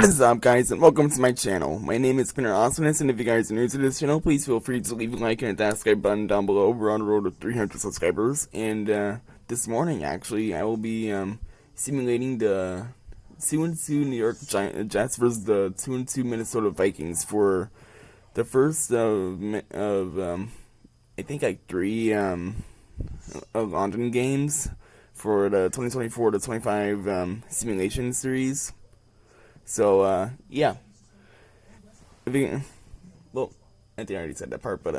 What is up, guys, and welcome to my channel. My name is Spinner Awesomeness, and if you guys are new to this channel, please feel free to leave a like and hit that subscribe button down below. We're on the road to 300 subscribers, and this morning, actually, I will be simulating the 2-2 New York Jets versus the 2-2 Minnesota Vikings for the first of I think like three of London games for the 2024 to 25 simulation series. So, yeah. Well, I think I already said that part, but,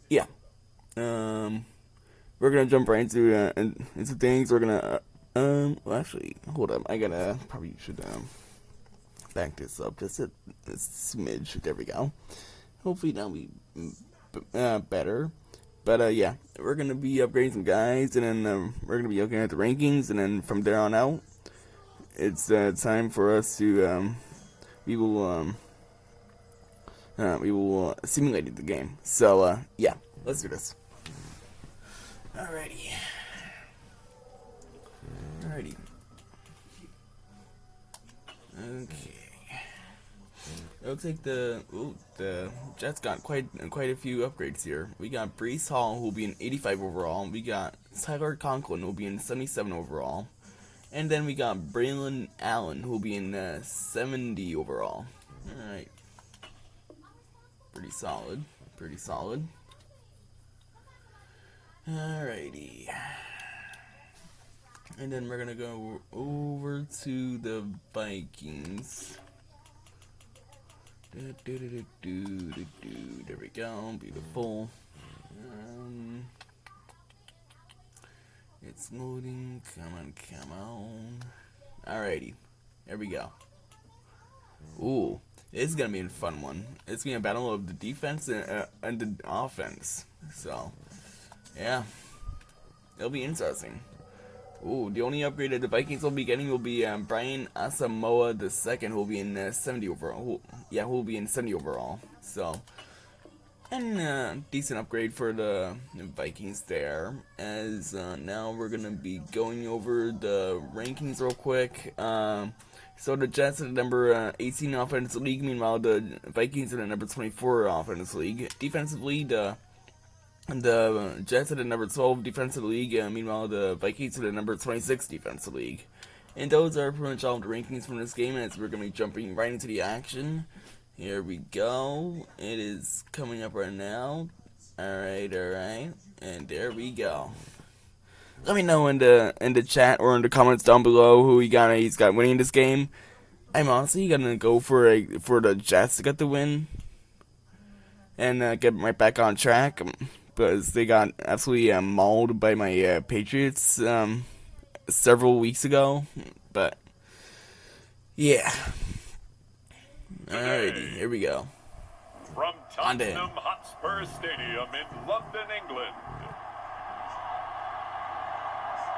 yeah. We're gonna jump right into things. We're gonna, well, actually, hold up. Probably should, back this up just a smidge. There we go. Hopefully that'll be, better. But, yeah. We're gonna be upgrading some guys, and then, we're gonna be looking at the rankings, and then from there on out, it's time for us to we will simulate the game. So yeah, let's do this. Alrighty. Okay. Looks like the Jets got quite a few upgrades here. We got Breece Hall, who will be an 85 overall. We got Tyler Conklin, who will be in 77 overall. And then we got Braylon Allen, who will be in 70 overall. Alright. Pretty solid. Alrighty. And then we're going to go over to the Vikings. There we go. Beautiful. It's loading. Come on. Alrighty. There we go. Ooh. This is going to be a fun one. It's going to be a battle of the defense and the offense. So, yeah. It'll be interesting. Ooh, the only upgrade that the Vikings will be getting will be Brian Asamoah II, who will be in 70 overall. Who will be in 70 overall. So, and decent upgrade for the Vikings there. As now we're gonna be going over the rankings real quick. So the Jets are the number 18 offensive league. Meanwhile, the Vikings are the number 24 offensive league. Defensively, the Jets are the number 12 defensive league. Meanwhile, the Vikings are the number 26 defensive league. And those are pretty much all the rankings from this game. As we're gonna be jumping right into the action. Here we go. It is coming up right now. Alright. And there we go. Let me know in the chat or in the comments down below who he's got winning this game. I'm honestly gonna go for the Jets to get the win. And get right back on track. Because they got absolutely mauled by my Patriots several weeks ago. But yeah. Alrighty, here we go. From Tottenham Hotspur Stadium in London, England,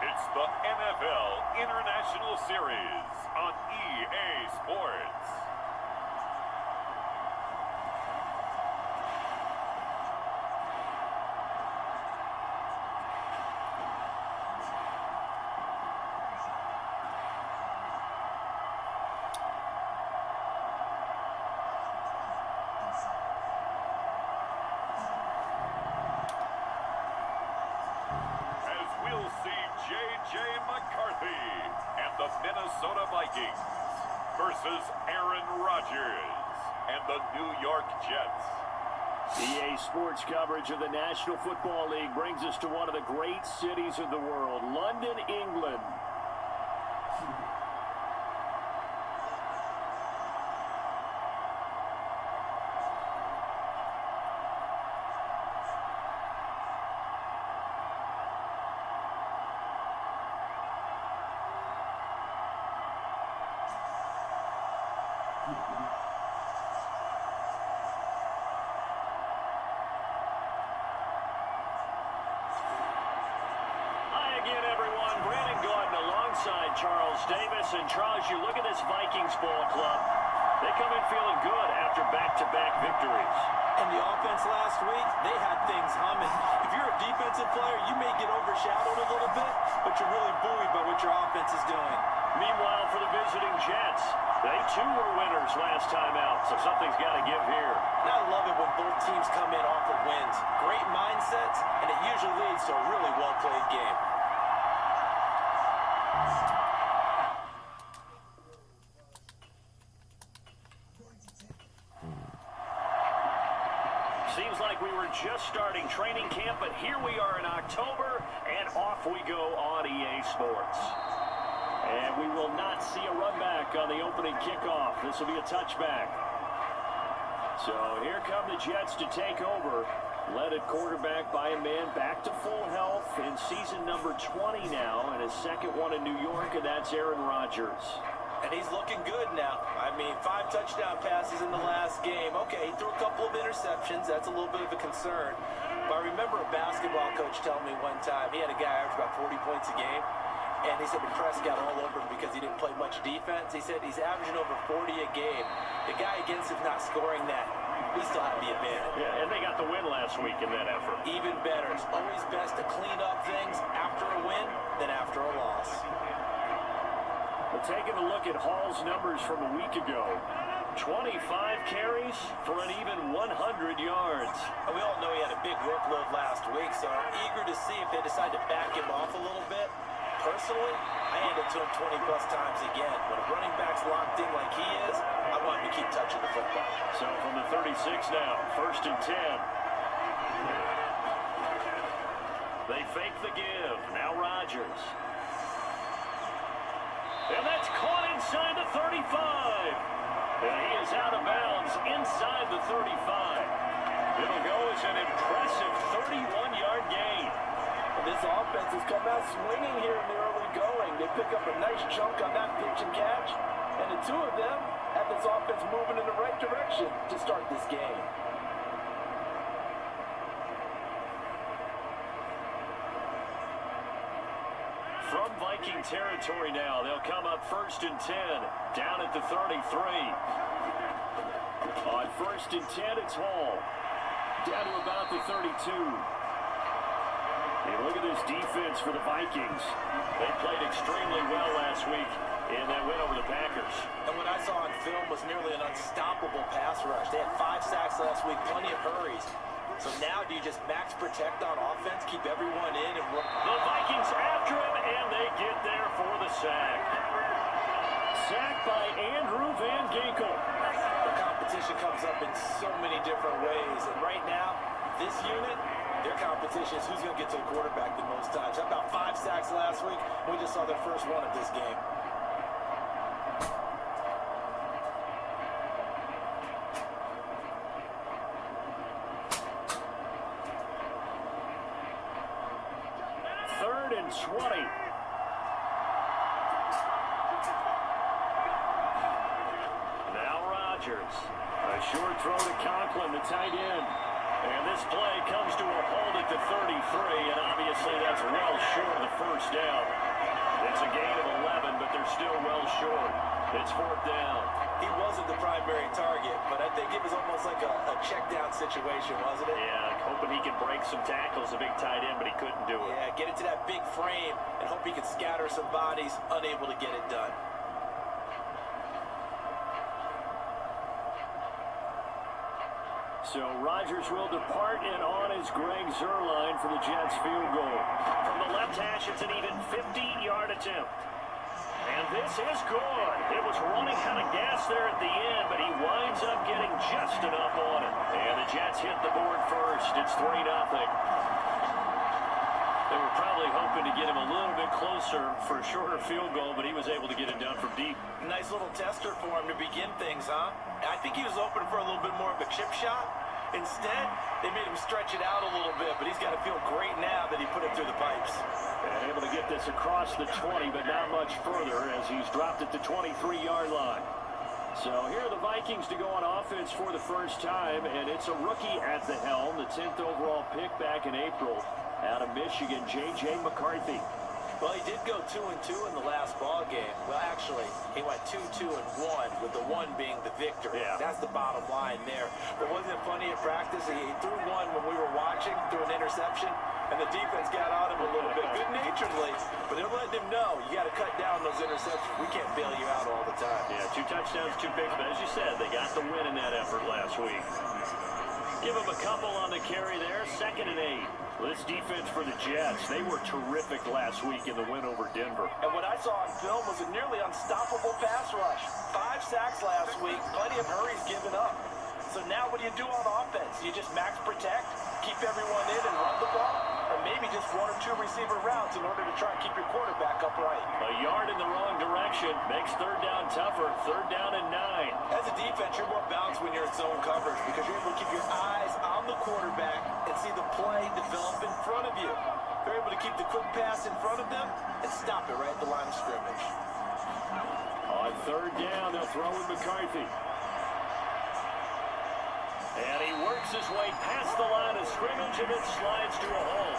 it's the NFL International Series on EA Sports. We'll see J.J. McCarthy and the Minnesota Vikings versus Aaron Rodgers and the New York Jets. EA Sports coverage of the National Football League brings us to one of the great cities of the world, London, England. Hi again, everyone. Brandon Gordon alongside Charles Davis. And Charles, you look at this Vikings ball club. They come in feeling good after back-to-back victories. And the offense last week, they had things humming. If you're a defensive player, you may get overshadowed a little bit, but you're really buoyed by what your offense is doing. Meanwhile, for the visiting Jets, they too were winners last time out, so something's got to give here. And I love it when both teams come in off of wins. Great mindsets, and it usually leads to a really well-played game. Seems like we were just starting training camp, but here we are in October, and off we go on EA Sports. And we will not see a run back on the opening kickoff. This will be a touchback. So here come the Jets to take over. Led at quarterback by a man back to full health in season number 20 now, and his second one in New York, and that's Aaron Rodgers. And he's looking good now. I mean, 5 touchdown passes in the last game. Okay, he threw a couple of interceptions. That's a little bit of a concern. But I remember a basketball coach telling me one time, he had a guy average about 40 points a game. And he said the press got all over him because he didn't play much defense. He said he's averaging over 40 a game. The guy against him not scoring that. We still have the advantage. Yeah, and they got the win last week in that effort. Even better. It's always best to clean up things after a win than after a loss. But taking a look at Hall's numbers from a week ago, 25 carries for an even 100 yards. And we all know he had a big workload last week, so I'm eager to see if they decide to back him off a little bit. Personally, I hand it to him 20-plus times again. When a running back's locked in like he is, I want him to keep touching the football. So from the 36 now, 1st and 10. They fake the give. Now Rodgers. And that's caught inside the 35. And he is out of bounds inside the 35. It'll go as an impressive 31-yard gain. This offense has come out swinging here in the early going. They pick up a nice chunk on that pitch and catch. And the two of them have this offense moving in the right direction to start this game. From Viking territory now, they'll come up 1st and 10, down at the 33. On 1st and 10, it's Hall. Down to about the 32. Hey, look at this defense for the Vikings. They played extremely well last week in that win over the Packers. And what I saw on film was nearly an unstoppable pass rush. They had 5 sacks last week, plenty of hurries. So now do you just max protect on offense, keep everyone in, and work? The Vikings after him, and they get there for the sack. Sacked by Andrew Van Ginkel. The competition comes up in so many different ways. And right now, this unit, their competition is who's going to get to the quarterback the most times. How about 5 sacks last week? We just saw their first one of this game. Third and 20. Now Rodgers. A short throw to Conklin, the tight end. And this play comes to a halt at the 33, and obviously that's well short of the first down. It's a gain of 11, but they're still well short. It's 4th down. He wasn't the primary target, but I think it was almost like a check-down situation, wasn't it? Yeah, hoping he could break some tackles, a big tight end, but he couldn't do it. Yeah, get into that big frame and hope he could scatter some bodies, unable to get it done. So Rodgers will depart, and on is Greg Zuerlein for the Jets field goal. From the left hash, it's an even 50-yard attempt. And this is good. It was running out of gas there at the end, but he winds up getting just enough on it. And the Jets hit the board first. It's 3-0. They were probably hoping to get him a little bit closer for a shorter field goal, but he was able to get it done from deep. Nice little tester for him to begin things, huh? I think he was open for a little bit more of a chip shot. Instead, they made him stretch it out a little bit, but he's got to feel great now that he put it through the pipes. And able to get this across the 20, but not much further as he's dropped at the 23-yard line. So here are the Vikings to go on offense for the first time, and it's a rookie at the helm, the 10th overall pick back in April out of Michigan, J.J. McCarthy. Well, he did go 2-2 in the last ball game. Well, actually, he went 2-2-1, with the one being the victory. Yeah. That's the bottom line there. But wasn't it funny at practice? He threw one when we were watching, threw an interception, and the defense got on him a little bit, good-naturedly. But they're letting him know, you got to cut down those interceptions. We can't bail you out all the time. Yeah, 2 touchdowns, 2 picks, but as you said, they got the win in that effort last week. Give him a couple on the carry there, 2nd and 8. This defense for the Jets, they were terrific last week in the win over Denver. And what I saw on film was a nearly unstoppable pass rush. 5 sacks last week, plenty of hurries given up. So now what do you do on offense? You just max protect, keep everyone in and run the ball? Or maybe just 1 or 2 receiver routes in order to try and keep your quarterback upright? A yard in the wrong direction makes 3rd down tougher. 3rd down and 9. As a defense, you're more balanced when you're in zone coverage because you're able to keep your eyes on the quarterback and see the play develop in front of you. You're able to keep the quick pass in front of them and stop it right at the line of scrimmage. On 3rd down, they'll throw with McCarthy. And he works his way past the line of scrimmage and it slides to a hole.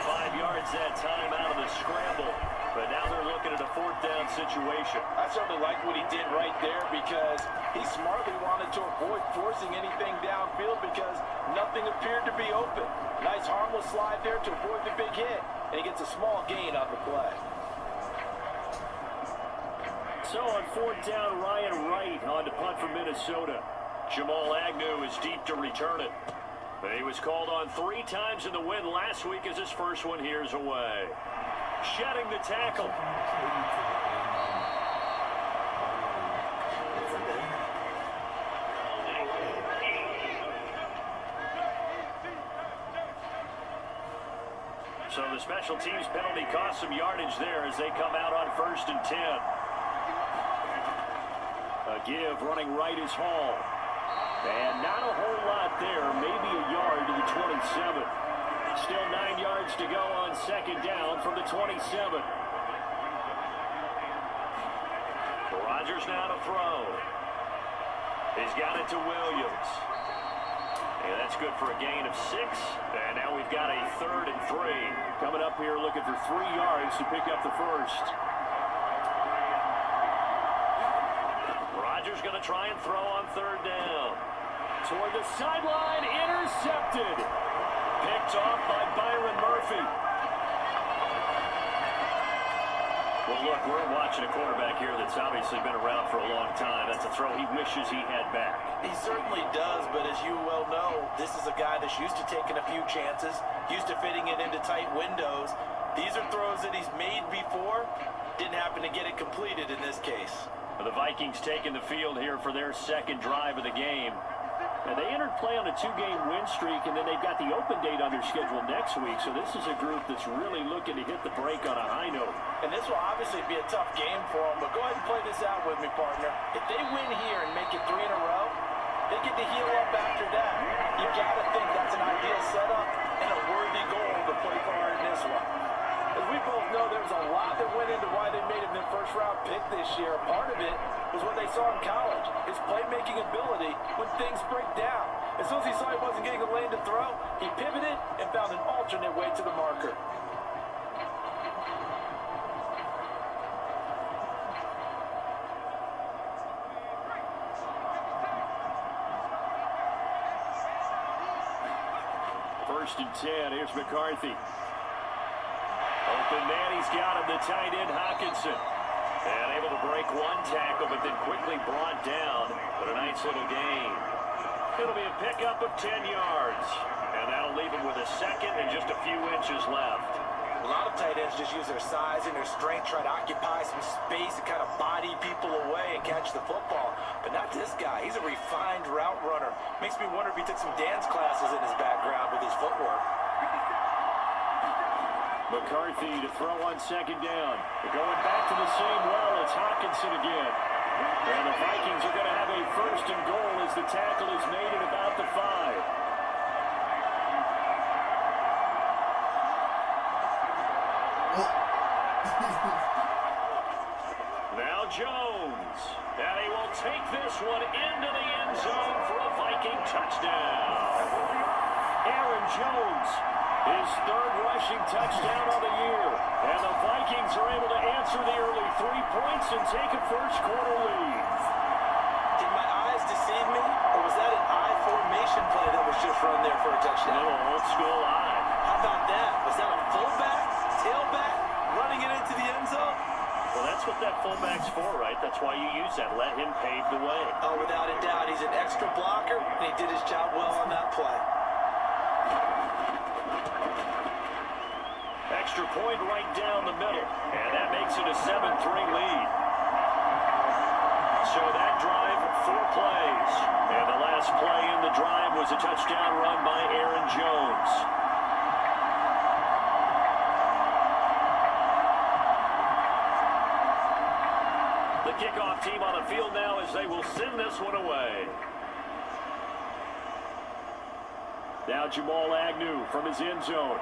5 yards that time out of the scramble. But now they're looking at a 4th down situation. I certainly like what he did right there because he smartly wanted to avoid forcing anything downfield because nothing appeared to be open. Nice harmless slide there to avoid the big hit. And he gets a small gain on the play. So on 4th down, Ryan Wright on to punt for Minnesota. Jamal Agnew is deep to return it. But he was called on 3 times in the win last week as his first one here's away. Shedding the tackle. So the special teams penalty cost some yardage there as they come out on 1st and 10. A give running right is Hall. And not a whole lot there, maybe a yard to the 27. Still 9 yards to go on 2nd down from the 27. Rodgers now to throw. He's got it to Williams. And that's good for a gain of 6. And now we've got a 3rd and 3. Coming up here looking for 3 yards to pick up the first. Rodgers going to try and throw on 3rd down. Toward the sideline, intercepted. Picked off by Byron Murphy. Well, look, we're watching a quarterback here that's obviously been around for a long time. That's a throw he wishes he had back. He certainly does, but as you well know, this is a guy that's used to taking a few chances, used to fitting it into tight windows. These are throws that he's made before. Didn't happen to get it completed in this case. The Vikings taking the field here for their 2nd drive of the game. And they entered play on a 2-game win streak, and then they've got the open date on their schedule next week. So this is a group that's really looking to hit the break on a high note. And this will obviously be a tough game for them, but go ahead and play this out with me, partner. If they win here and make it 3 in a row, they get to heal up after that. You got to think that's an ideal setup and a worthy goal to play for in this one. As we both know, there was a lot that went into why they made him their first-round pick this year. Part of it was what they saw in college, his playmaking ability when things break down. As soon as he saw he wasn't getting a lane to throw, he pivoted and found an alternate way to the marker. First and 10, here's McCarthy. Open man, he's got him, the tight end Hawkinson. And able to break 1 tackle, but then quickly brought down. But a nice little gain. It'll be a pickup of 10 yards. And that'll leave him with a 2nd and just a few inches left. A lot of tight ends just use their size and their strength, try to occupy some space and kind of body people away and catch the football. But not this guy. He's a refined route runner. Makes me wonder if he took some dance classes in his background with his footwork. McCarthy to throw on 2nd down. They're going back to the same well. It's Hawkinson again. And the Vikings are going to have a 1st and goal as the tackle is made at about the 5. Now Jones. And he will take this one into the end zone for a Viking touchdown. Aaron Jones His third rushing touchdown on the year. And the Vikings are able to answer the early 3 points and take a first-quarter lead. Did my eyes deceive me, or was that an I formation play that was just run there for a touchdown? Little old-school I. How about that? Was that a fullback, tailback, running it into the end zone? Well, that's what that fullback's for, right? That's why you use that. Let him pave the way. Oh, without a doubt. He's an extra blocker, and he did his job well on that play. Extra point right down the middle, and that makes it a 7-3 lead. So that drive, 4 plays. And the last play in the drive was a touchdown run by Aaron Jones. The kickoff team on the field now as they will send this one away. Now Jamal Agnew from his end zone.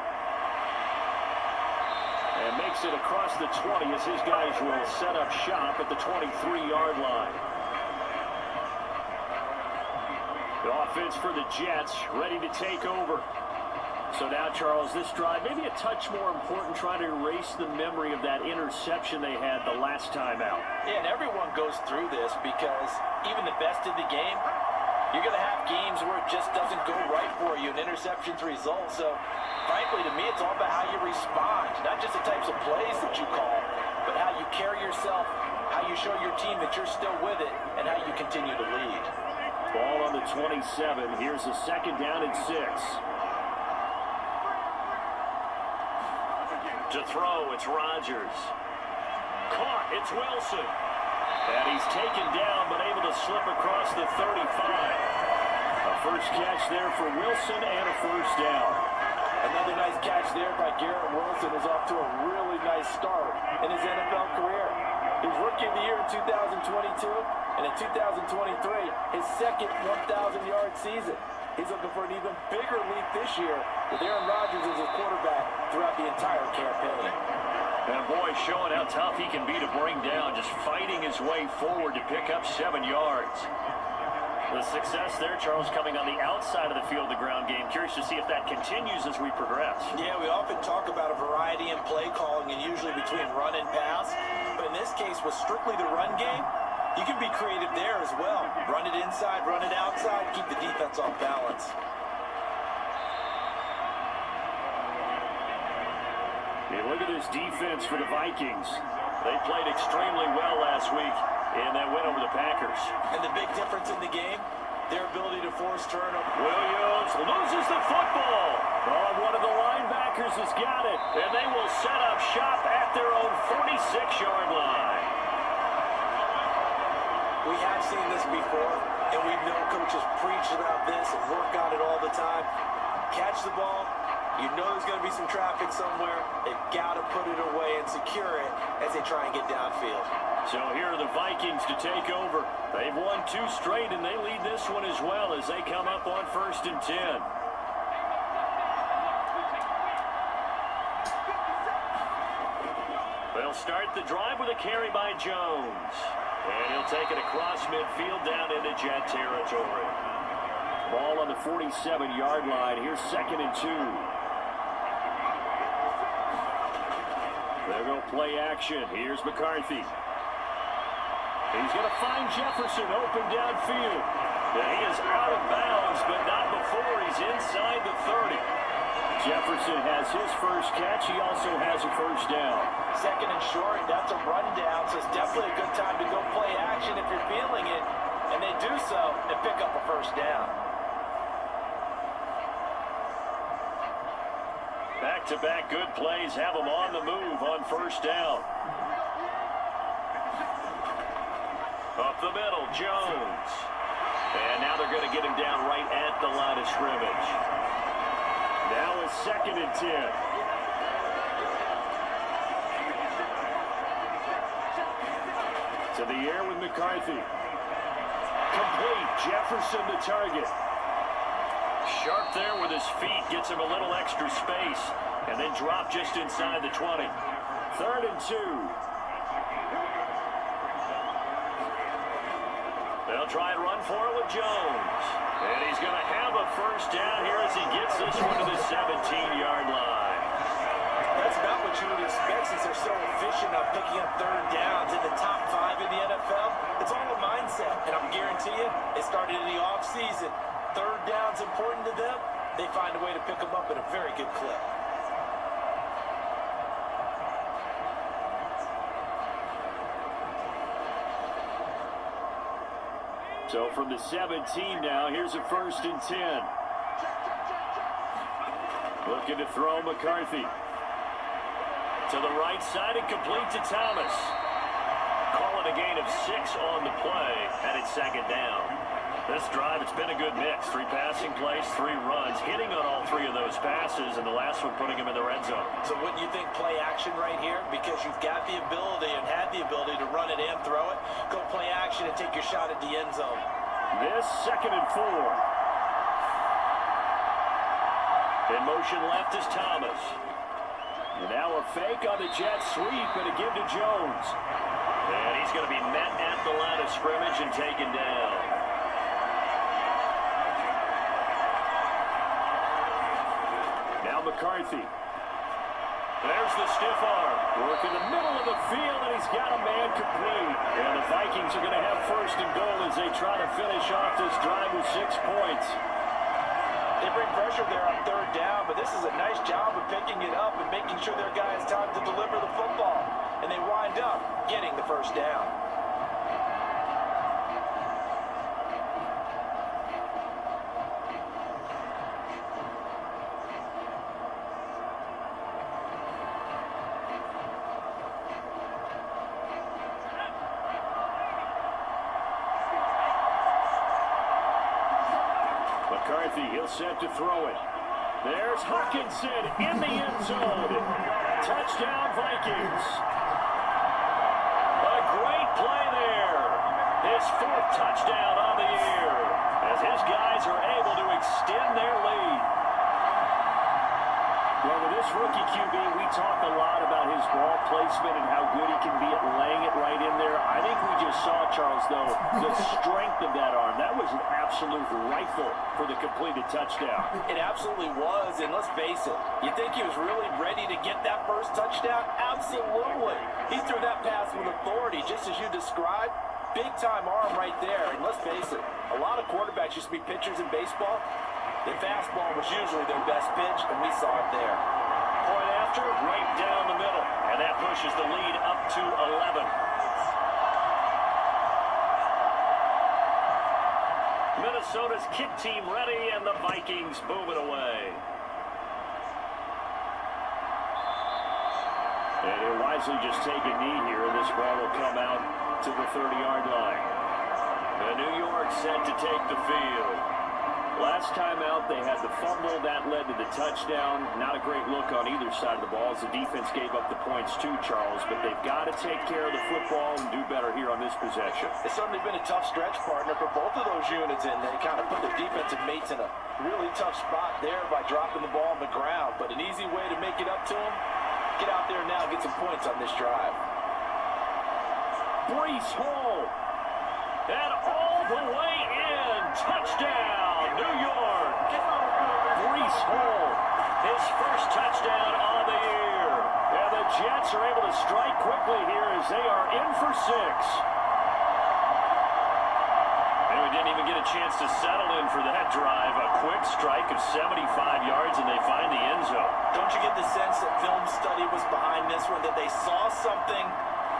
And makes it across the 20 as his guys will set up shop at the 23-yard line. The offense for the Jets ready to take over. So now, Charles, this drive maybe a touch more important, trying to erase the memory of that interception they had the last time out. Yeah, and everyone goes through this because even the best in the game, you're going to have games where it just doesn't go right for you, and interceptions result. So, frankly, to me, it's all about how you respond, not just the types of plays that you call, but how you carry yourself, how you show your team that you're still with it, and how you continue to lead. Ball on the 27. Here's a 2nd down and 6. To throw, it's Rodgers. Caught, it's Wilson. And he's taken down, but able to slip across the 35. A first catch there for Wilson and a first down. Another nice catch there by Garrett Wilson is off to a really nice start in his NFL career. He was Rookie of the Year in 2022, and in 2023, his second 1,000-yard season. He's looking for an even bigger leap this year with Aaron Rodgers as his quarterback throughout the entire campaign. And boy, showing how tough he can be to bring down, just fighting his way forward to pick up 7 yards. The success there, Charles, coming on the outside of the field, the ground game. Curious to see if that continues as we progress. Yeah, we often talk about a variety in play calling and usually between run and pass. But in this case, with strictly the run game, you can be creative there as well. Run it inside, run it outside, keep the defense off balance. Hey, look at this defense for the Vikings. They played extremely well last week in that win over the Packers. And the big difference in the game, their ability to force turnover. Williams loses the football. Oh, one of the linebackers has got it. And they will set up shop at their own 46-yard line. We have seen this before, and we know coaches preach about this and work on it all the time. Catch the ball. You know there's going to be some traffic somewhere. They've got to put it away and secure it as they try and get downfield. So here are the Vikings to take over. They've won 2 straight, and they lead this one as well as they come up on 1st and 10. They'll start the drive with a carry by Jones. And he'll take it across midfield down into Jet territory. Ball on the 47-yard line. Here's 2nd and 2. They'll go play action. Here's McCarthy. He's going to find Jefferson open downfield. And he is out of bounds, but not before he's inside the 30. Jefferson has his first catch. He also has a first down. 2nd and short, that's a rundown, so it's definitely a good time to go play action if you're feeling it. And they do so and pick up a first down. Back-to-back good plays have them on the move on first down. Up the middle, Jones. And now they're going to get him down right at the line of scrimmage. Now it's 2nd and 10. To the air with McCarthy. Complete. Jefferson the target. Sharp there with his feet. Gets him a little extra space. And then drop just inside the 20. 3rd and 2. They'll They'll try and run for it with Jones. And he's going to have a first down here as he gets this one to the 17-yard line. That's about what you would expect since they're so efficient on picking up third downs in the top 5 in the NFL. It's all a mindset, and I'm guarantee you, it started in the offseason. Third down's important to them. They find a way to pick them up at a very good clip. So from the 17 now, here's a 1st and 10. Looking to throw McCarthy. To the right side and complete to Thomas. Call it a gain of 6 on the play, and it's 2nd down. This drive, it's been a good mix. 3 passing plays, 3 runs, hitting on all 3 of those passes, and the last one putting him in the red zone. So wouldn't you think play action right here? Because you've got the ability and had the ability to run it and throw it. Go play action and take your shot at the end zone. This 2nd and 4. In motion left is Thomas. And now a fake on the jet sweep and a give to Jones. And he's going to be met at the line of scrimmage and taken down. Now McCarthy. There's the stiff arm. Work in the middle of the field, and he's got a man complete. And the Vikings are going to have 1st and goal as they try to finish off this drive with 6 points. They bring pressure there on third down, but this is a nice job of picking it up and making sure their guy has time to deliver the football. And they wind up getting the 1st down. McCarthy, he'll set to throw it. There's Hawkinson in the end zone. Touchdown, Vikings. A great play there. His 4th touchdown on the year as his guys are able to extend their lead. Well, with this rookie QB, we talk a lot about his ball placement and how good he can be at laying it right in there. I think we just saw, Charles, though, the strength of that arm. That was an absolute rifle for the completed touchdown. It absolutely was, and let's face it, you think he was really ready to get that first touchdown? Absolutely. He threw that pass with authority, just as you described. Big-time arm right there, and let's face it, a lot of quarterbacks used to be pitchers in baseball. The fastball was usually their best pitch, and we saw it there. Point after, right down the middle, and that pushes the lead up to 11. Minnesota's kick team ready, and the Vikings moving away. And he'll wisely just take a knee here, and this ball will come out to the 30-yard line. And New York set to take the field. Last time out, they had the fumble. That led to the touchdown. Not a great look on either side of the ball as the defense gave up the points too, Charles. But they've got to take care of the football and do better here on this possession. It's certainly been a tough stretch, partner, for both of those units, and they kind of put their defensive mates in a really tough spot there by dropping the ball on the ground. But an easy way to make it up to them, get out there now and get some points on this drive. Breece Hall. And all the way in. Touchdown, New York. Breece Hall, his 1st touchdown on the year. And the Jets are able to strike quickly here as they are in for 6. And we didn't even get a chance to settle in for that drive. A quick strike of 75 yards, and they find the end zone. Don't you get the sense that film study was behind this one, that they saw something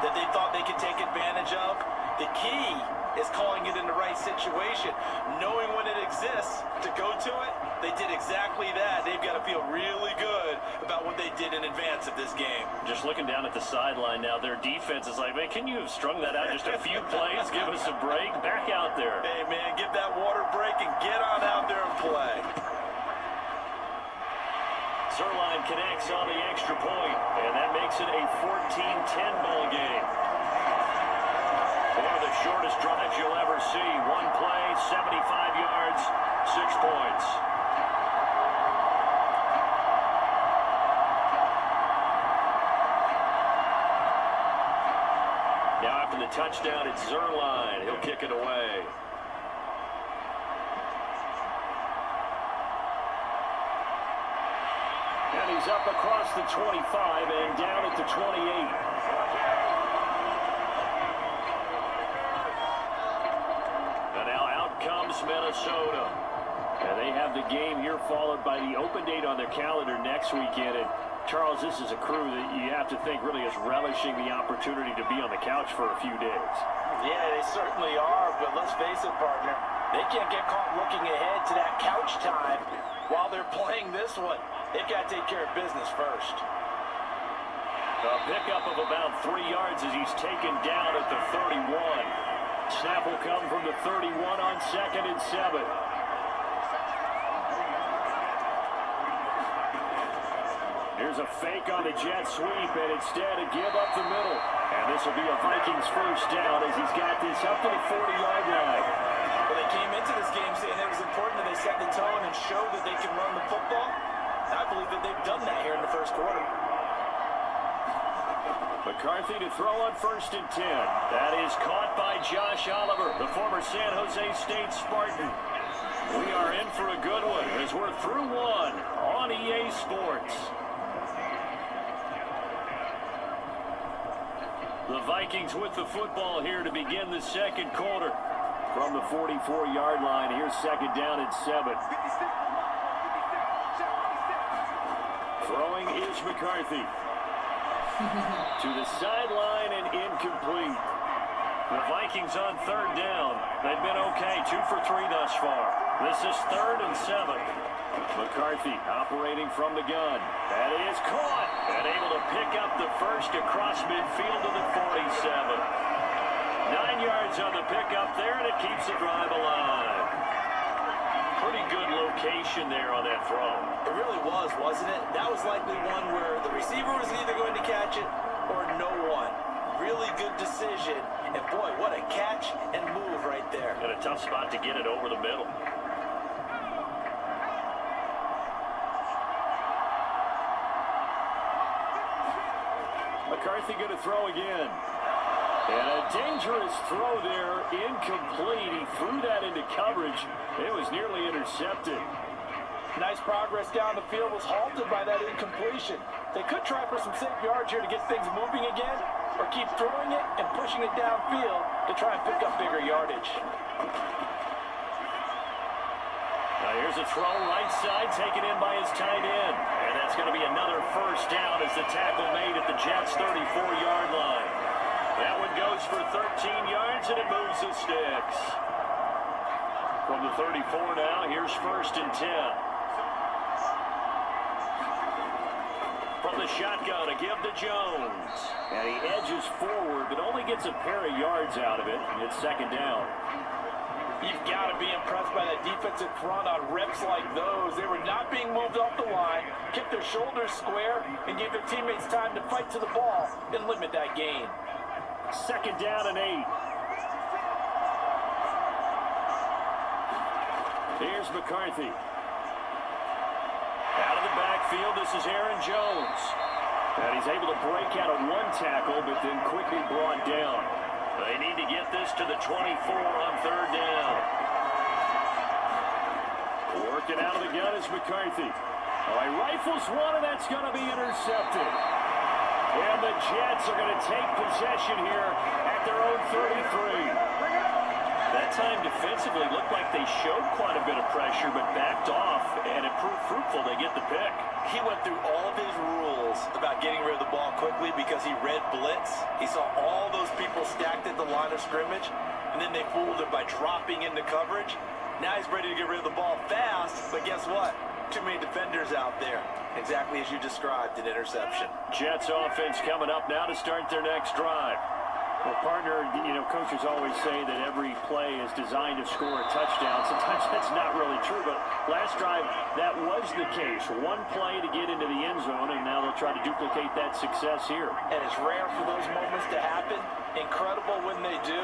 that they thought they could take advantage of? The key is calling it in the right situation, knowing when it exists to go to it. They did exactly that. They've got to feel really good about what they did in advance of this game. Just looking down at the sideline now, their defense is like, man, can you have strung that out just a few plays? Give us a break. Back out there. Hey, man, give that water break and get on out there and play. Zerline connects on the extra point, and that makes it a 14-10 ball game. One of the shortest drives you'll ever see. One play, 75 yards, 6 points. Now after the touchdown, it's Zerline. He'll kick it away. And he's up across the 25 and down at the 28. And now out comes Minnesota. And they have the game here followed by the open date on their calendar next weekend. And Charles, this is a crew that you have to think really is relishing the opportunity to be on the couch for a few days. Yeah, they certainly are, but let's face it, partner. They can't get caught looking ahead to that couch time while they're playing this one. They've got to take care of business first. A pickup of about 3 yards as he's taken down at the 31. Snap will come from the 31 on 2nd and 7. Here's a fake on the jet sweep, and instead a give up the middle. And this will be a Vikings first down as he's got this up to the 40-yard line. Well, they came into this game saying it was important that they set the tone and show that they can run the football. I believe that they've done that here in the first quarter. McCarthy to throw on 1st and 10. That is caught by Josh Oliver, the former San Jose State Spartan. We are in for a good one as we're through one on EA Sports. The Vikings with the football here to begin the second quarter. From the 44-yard line, here's 2nd down and 7. Throwing is McCarthy. To the sideline and incomplete. The Vikings on 3rd down. They've been okay, 2 for 3 thus far. This is 3rd and 7. McCarthy operating from the gun. That is caught and able to pick up the first across midfield to the 47. 9 yards on the pickup there, and it keeps the drive alive. Pretty good location there on that throw. It really was, wasn't it? That was likely one where the receiver was either going to catch it or no one. Really good decision. And boy, what a catch and move right there. And a tough spot to get it over the middle. McCarthy going to throw again. And a dangerous throw there, incomplete. He threw that into coverage. It was nearly intercepted. Nice progress down the field, was halted by that incompletion. They could try for some safe yards here to get things moving again, or keep throwing it and pushing it downfield to try and pick up bigger yardage. Now here's a throw right side, taken in by his tight end. And that's going to be another first down as the tackle made at the Jets' 34-yard line. That one goes for 13 yards, and it moves the sticks. From the 34 now, here's 1st and 10. From the shotgun, a give to Jones. And he edges forward, but only gets a pair of yards out of it. It's 2nd down. You've got to be impressed by that defensive front on reps like those. They were not being moved off the line, kept their shoulders square, and gave their teammates time to fight to the ball and limit that gain. 2nd down and 8. Here's McCarthy. Out of the backfield, this is Aaron Jones. And he's able to break out of one tackle, but then quickly brought down. They need to get this to the 24 on 3rd down. Working out of the gun is McCarthy. Oh, he rifles one, and that's going to be intercepted. And the Jets are going to take possession here at their own 33. That time defensively looked like they showed quite a bit of pressure, but backed off, and it proved fruitful. They get the pick. He went through all of his rules about getting rid of the ball quickly because he read blitz. He saw all those people stacked at the line of scrimmage, and then they fooled him by dropping into coverage. Now he's ready to get rid of the ball fast, but guess what? Too many defenders out there. Exactly as you described, an interception. Jets offense coming up now to start their next drive. Well, partner, you know, coaches always say that every play is designed to score a touchdown. Sometimes that's not really true, but last drive, that was the case. One play to get into the end zone, and now they'll try to duplicate that success here. And it's rare for those moments to happen. Incredible when they do.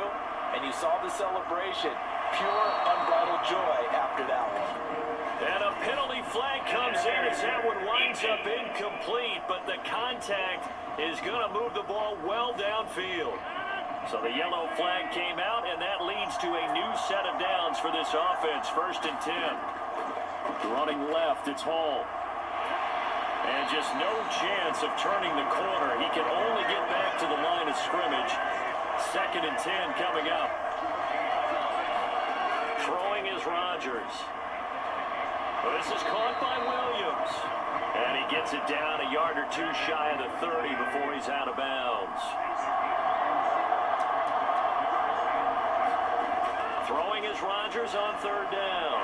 And you saw the celebration. Pure, unbridled joy after that one. And a penalty flag comes in as that one winds up incomplete, but the contact is going to move the ball well downfield. So the yellow flag came out, and that leads to a new set of downs for this offense. 1st and 10. Running left, it's Hall. And just no chance of turning the corner. He can only get back to the line of scrimmage. 2nd and 10 coming up. Throwing is Rodgers. This is caught by Williams. And he gets it down a yard or two shy of the 30 before he's out of bounds. Throwing is Rodgers on 3rd down.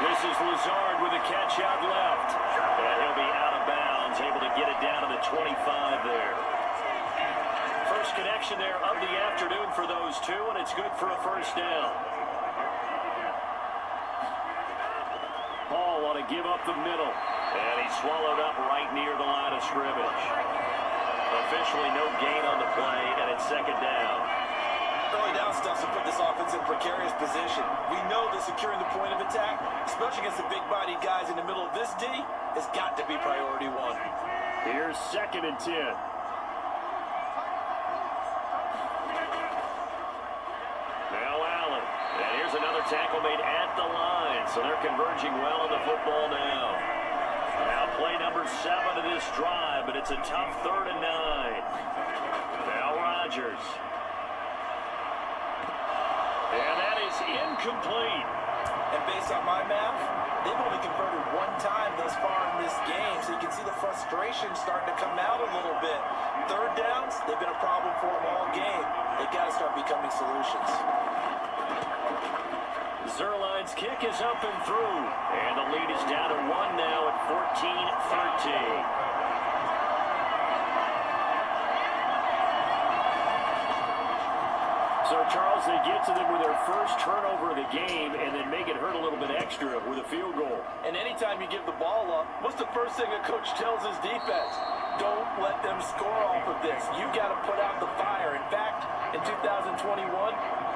This is Lazard with a catch out left. And he'll be out of bounds, able to get it down to the 25 there. First connection there of the afternoon for those two, and it's good for a 1st down. Hall want to give up the middle, and he's swallowed up right near the line of scrimmage. Officially no gain on the play, and it's 2nd down. Early down stuff to put this offense in a precarious position. We know that securing the point of attack, especially against the big-bodied guys in the middle of this D, has got to be priority 1. Here's 2nd and 10. Now Allen. And here's another tackle made at the line. So they're converging well on the football now. Now play number 7 of this drive, but it's a tough 3rd and 9. Now Rodgers. And that is incomplete. And based on my math, they've only converted 1 time thus far in this game, so you can see the frustration starting to come out a little bit. 3rd downs, they've been a problem for them all game. They've got to start becoming solutions. Zerline's kick is up and through. And the lead is down to 1 now at 14-13. So, Charles, they get to them with their first turnover of the game and then make it hurt a little bit extra with a field goal. And anytime you give the ball up, what's the first thing a coach tells his defense? Don't let them score off of this. You got to put out the fire. In fact, in 2021,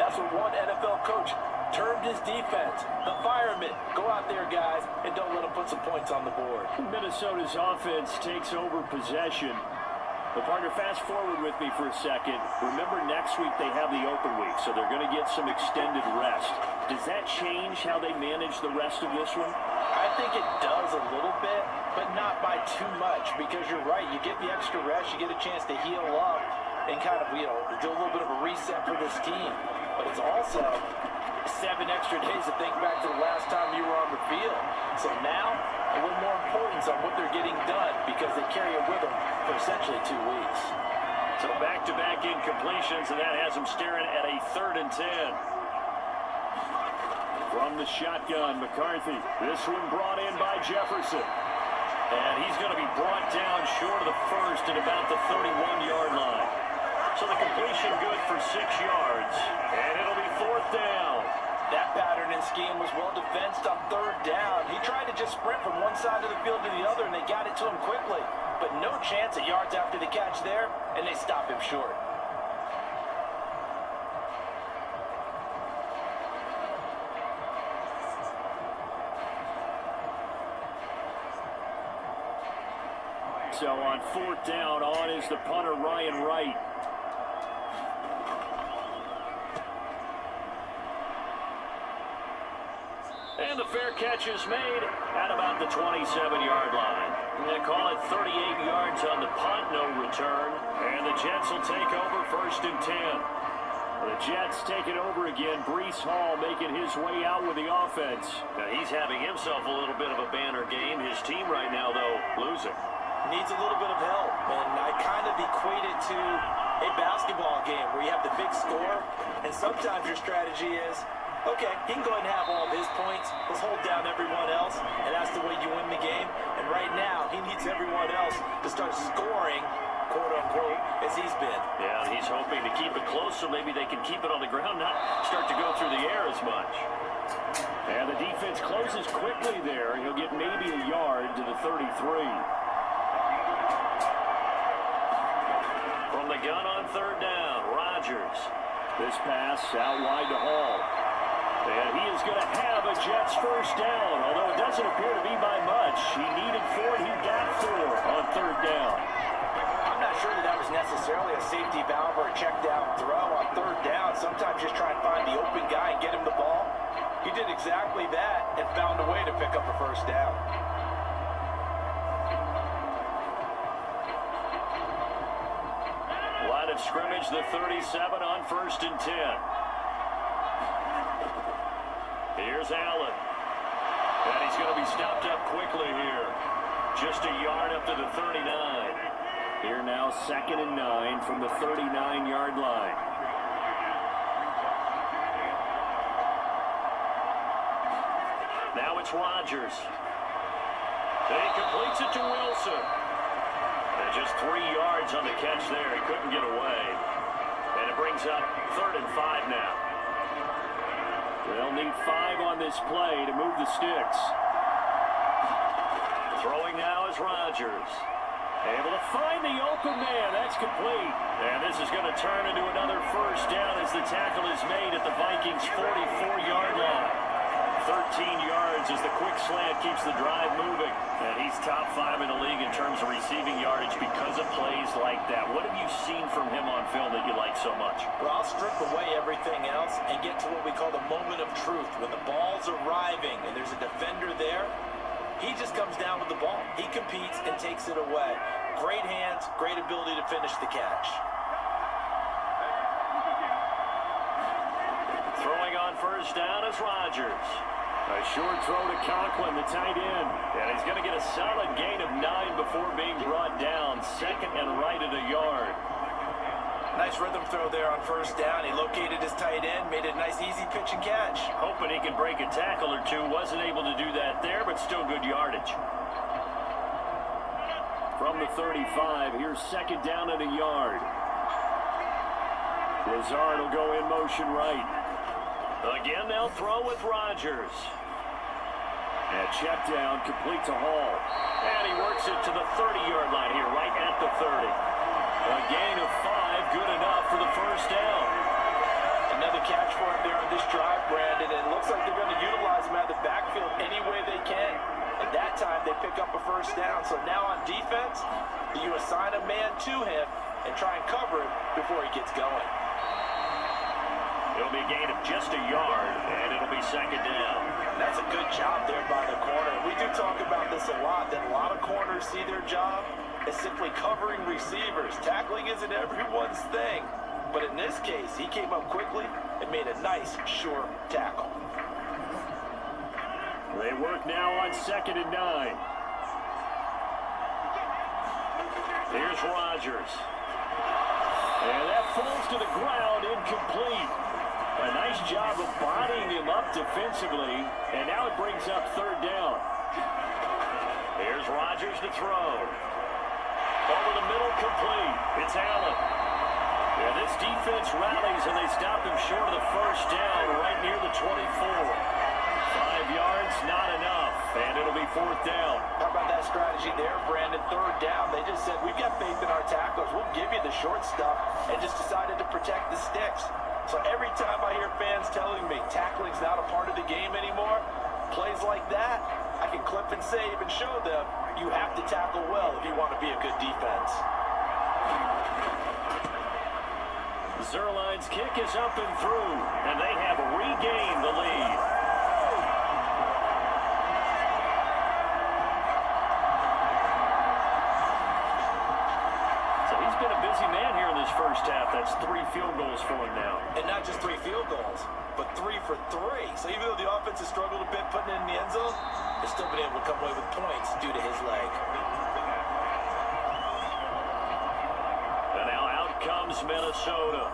that's what one NFL coach termed his defense. The firemen. Go out there, guys, and don't let them put some points on the board. Minnesota's offense takes over possession. But, partner, fast forward with me for a second. Remember, next week they have the open week, so they're going to get some extended rest. Does that change how they manage the rest of this one? I think it does a little bit, but not by too much, because you're right. You get the extra rest, you get a chance to heal up and kind of, do a little bit of a reset for this team. But it's also 7 extra days to think back to the last time you were on the field. So now, a little more importance on what they're getting done because they carry it with them for essentially 2 weeks. So back-to-back incompletions, and that has them staring at a 3rd and 10. From the shotgun, McCarthy. This one brought in by Jefferson. And he's going to be brought down short of the first at about the 31-yard line. So the completion good for 6 yards. And it'll be 4th down. That pattern and scheme was well defensed on 3rd down. He tried to just sprint from one side of the field to the other, and they got it to him quickly. But no chance at yards after the catch there, and they stop him short. So on 4th down, on is the punter, Ryan Wright. And the fair catch is made at about the 27-yard line. They call it 38 yards on the punt, no return. And the Jets will take over 1st and 10. The Jets take it over again. Breece Hall making his way out with the offense. Now he's having himself a little bit of a banner game. His team right now, though, losing. Needs a little bit of help, and I kind of equate it to a basketball game where you have the big score, and sometimes your strategy is, okay, he can go ahead and have all of his points. Let's hold down everyone else, and that's the way you win the game. And right now, he needs everyone else to start scoring, quote-unquote, as he's been. Yeah, he's hoping to keep it close so maybe they can keep it on the ground, not start to go through the air as much. And the defense closes quickly there. He'll get maybe a yard to the 33. From the gun on 3rd down, Rodgers. This pass out wide to Hall. And he is going to have a Jets 1st down, although it doesn't appear to be by much. He needed 4, and he got 4 on 3rd down. I'm not sure that was necessarily a safety valve or a check down throw on 3rd down. Sometimes just try and find the open guy and get him the ball. He did exactly that and found a way to pick up a 1st down. of scrimmage, the 37 on 1st and 10. Here's Allen. And he's going to be stopped up quickly here. Just a yard up to the 39. Here now, 2nd and 9 from the 39-yard line. Now it's Rodgers. He completes it to Wilson. And just 3 yards on the catch there. He couldn't get away. And it brings up 3rd and 5 now. They'll need 5 on this play to move the sticks. Throwing now is Rodgers. Able to find the open man. That's complete. And this is going to turn into another 1st down as the tackle is made at the Vikings' 44-yard line. 13 yards as the quick slant keeps the drive moving. And he's top 5 in the league in terms of receiving yardage because of plays like that. What have you seen from him on film that you like so much? Well, I'll strip away everything else and get to what we call the moment of truth. When the ball's arriving and there's a defender there, he just comes down with the ball. He competes and takes it away. Great hands, great ability to finish the catch. Throwing on 1st down is Rodgers. A short throw to Conklin, the tight end. And he's going to get a solid gain of 9 before being brought down. 2nd and right at a yard. Nice rhythm throw there on 1st down. He located his tight end, made it a nice easy pitch and catch. Hoping he could break a tackle or two. Wasn't able to do that there, but still good yardage. From the 35, here's 2nd down and a yard. Lazard will go in motion right. Again, they'll throw with Rodgers. And check down, complete to Hall. And he works it to the 30-yard line here, right at the 30. A gain of 5, good enough for the 1st down. Another catch for him there on this drive, Brandon. And it looks like they're going to utilize him out of the backfield any way they can. And that time, they pick up a 1st down. So now on defense, you assign a man to him and try and cover him before he gets going. It'll be a gain of just a yard, and it'll be 2nd down. That's a good job there by the corner. We do talk about this a lot, that a lot of corners see their job as simply covering receivers. Tackling isn't everyone's thing. But in this case, he came up quickly and made a nice, sure tackle. They work now on 2nd and 9. Here's Rodgers. And that falls to the ground, incomplete. A nice job of bodying him up defensively, and now it brings up 3rd down. Here's Rodgers to throw. Over the middle, complete. It's Allen. Yeah, this defense rallies, and they stop him short of the 1st down, right near the 24. 5 yards, not enough, and it'll be 4th down. How about that strategy there, Brandon? 3rd down, they just said, we've got faith in our tacklers. We'll give you the short stuff, and just decided to protect the sticks. So every time I hear fans telling me tackling's not a part of the game anymore, plays like that, I can clip and save and show them you have to tackle well if you want to be a good defense. Zerline's kick is up and through, and they have regained the lead. So he's been a busy man here in this 1st half. That's 3 field goals for him now. And not just 3 field goals, but 3 for 3. So even though the offense has struggled a bit putting it in the end zone, they've still been able to come away with points due to his leg. And now out comes Minnesota.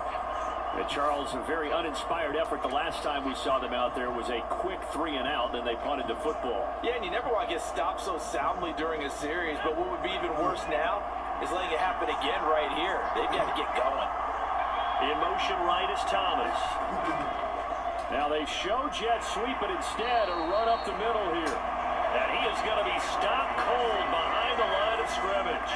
And Charles, a very uninspired effort. The last time we saw them out there was a quick 3 and out, then they punted the football. Yeah, and you never want to get stopped so soundly during a series, but what would be even worse now is letting it happen again right here. They've got to get going. In motion right is Thomas. Now they show jet sweep, but instead a run up the middle here. And he is going to be stopped cold behind the line of scrimmage.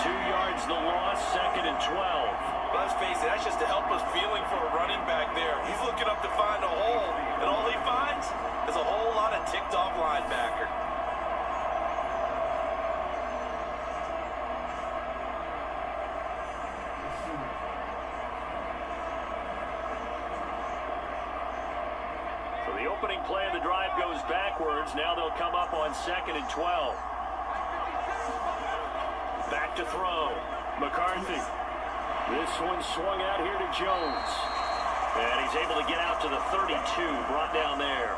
2 yards the loss, 2nd and 12. Let's face it, that's just a helpless feeling for a running back there. He's looking up to find a hole, and all he finds is a whole lot of ticked-off linebacker. So the opening play of the drive goes backwards. Now they'll come up on 2nd and 12. Back to throw. McCarthy. This one swung out here to Jones. And he's able to get out to the 32, brought down there.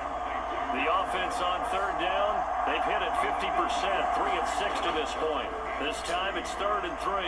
The offense on third down, they've hit it 50%, 3 of 6 to this point. This time it's 3rd and 3.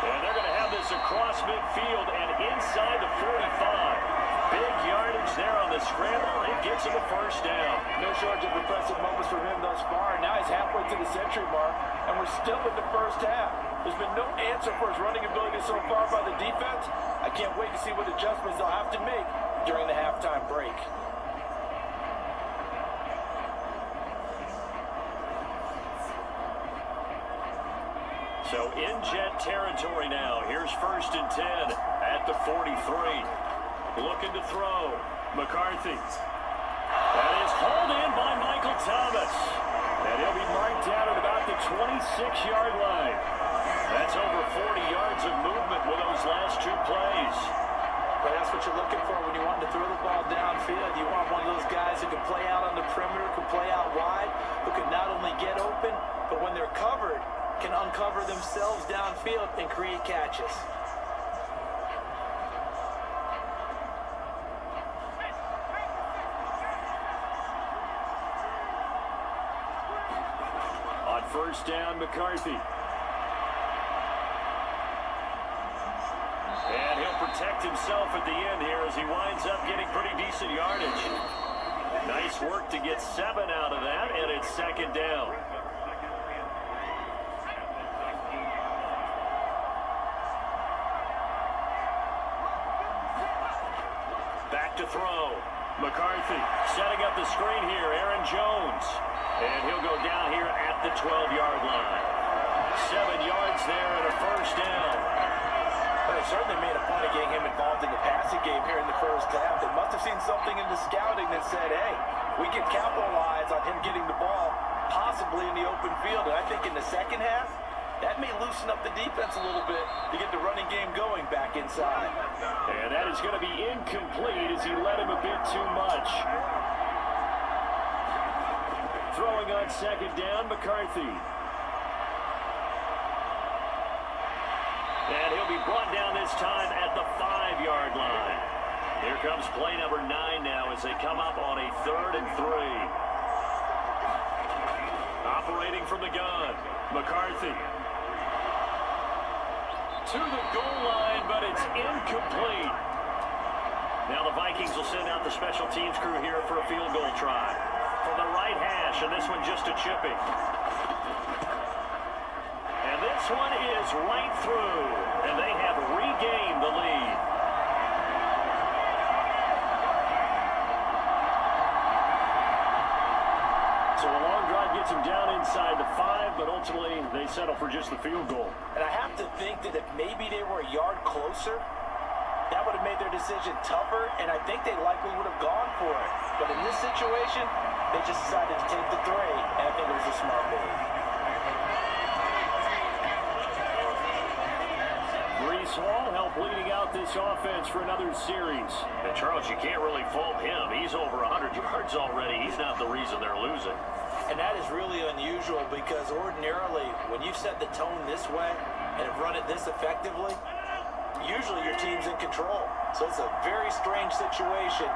And they're going to have this across midfield and inside the 45. Big yardage there on the scramble. It gets him a first down. No shortage of impressive moments from him thus far. Now he's halfway to the century mark, and we're still in the first half. There's been no answer for his running ability so far by the defense. I can't wait to see what adjustments they'll have to make during the halftime break. So in Jet territory now. Here's 1st and 10 at the 43. Looking to throw. McCarthy. That is hauled in by Michael Thomas. And he'll be marked down at about the 26-yard line. That's over 40 yards of movement with those last 2 plays. But that's what you're looking for when you want to throw the ball downfield. You want one of those guys who can play out on the perimeter, can play out wide, who can not only get open, but when they're covered, can uncover themselves downfield and create catches. On 1st down, McCarthy. And he'll protect himself at the end here as he winds up getting pretty decent yardage. Nice work to get 7 out of that, and it's 2nd down. Back to throw. McCarthy setting up the screen here. Aaron Jones. And he'll go down here at the 12-yard line. 7 yards there and a first down. They certainly made a point of getting him involved in the passing game here in the first half. They must have seen something in the scouting that said, hey, we can capitalize on him getting the ball possibly in the open field. And I think in the second half, that may loosen up the defense a little bit to get the running game going back inside. And that is going to be incomplete as he led him a bit too much. Throwing on 2nd down, McCarthy. And he'll be brought down this time at the 5-yard line. Here comes play number 9 now as they come up on a 3rd and 3. Operating from the gun, McCarthy. To the goal line, but it's incomplete. Now the Vikings will send out the special teams crew here for a field goal try. From the right hash, and this one just a chipping. And this one is right through, and they have regained the lead. So a long drive gets them down inside the 5, but ultimately they settle for just the field goal. And I have to think that if maybe they were a yard closer, that would have made their decision tougher, and I think they likely would have gone for it. But in this situation, they just decided to take the 3, and I think it was a smart move. Breece Hall helped leading out this offense for another series. And Charles, you can't really fault him. He's over 100 yards already. He's not the reason they're losing. And that is really unusual because ordinarily, when you set the tone this way and have run it this effectively, usually your team's in control. So it's a very strange situation.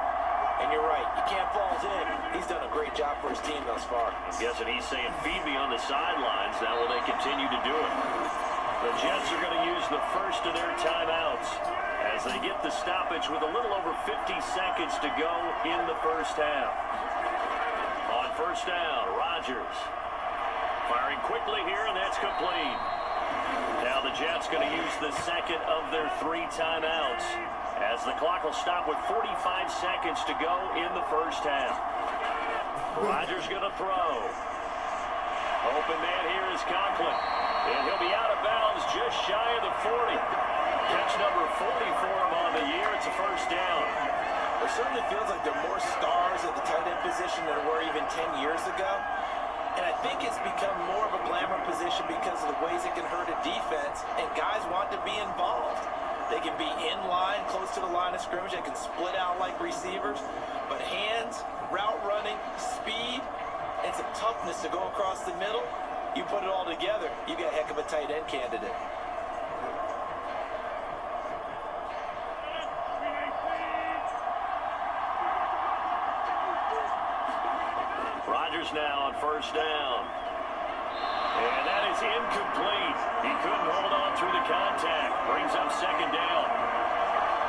And you're right, you can't fault him. He's done a great job for his team thus far. I'm guessing he's saying, feed me on the sidelines. Now will they continue to do it? The Jets are going to use the first of their timeouts as they get the stoppage with a little over 50 seconds to go in the first half. On 1st down, Rodgers firing quickly here, and that's complete. Now the Jets going to use the second of their 3 timeouts as the clock will stop with 45 seconds to go in the first half. Rodgers going to throw. Open man here is Conklin. And he'll be out of bounds just shy of the 40. Catch number 40 for him on the year. It's a first down. It certainly feels like there are more stars at the tight end position than there were even 10 years ago. And I think it's become more of a glamour position because of the ways it can hurt a defense, and guys want to be involved. They can be in line, close to the line of scrimmage. They can split out like receivers. But hands, route running, speed, and some toughness to go across the middle, You put it all together, you got a heck of a tight end candidate. Rodgers now on first down. And that is incomplete. He couldn't hold on through the contact. Brings up second down.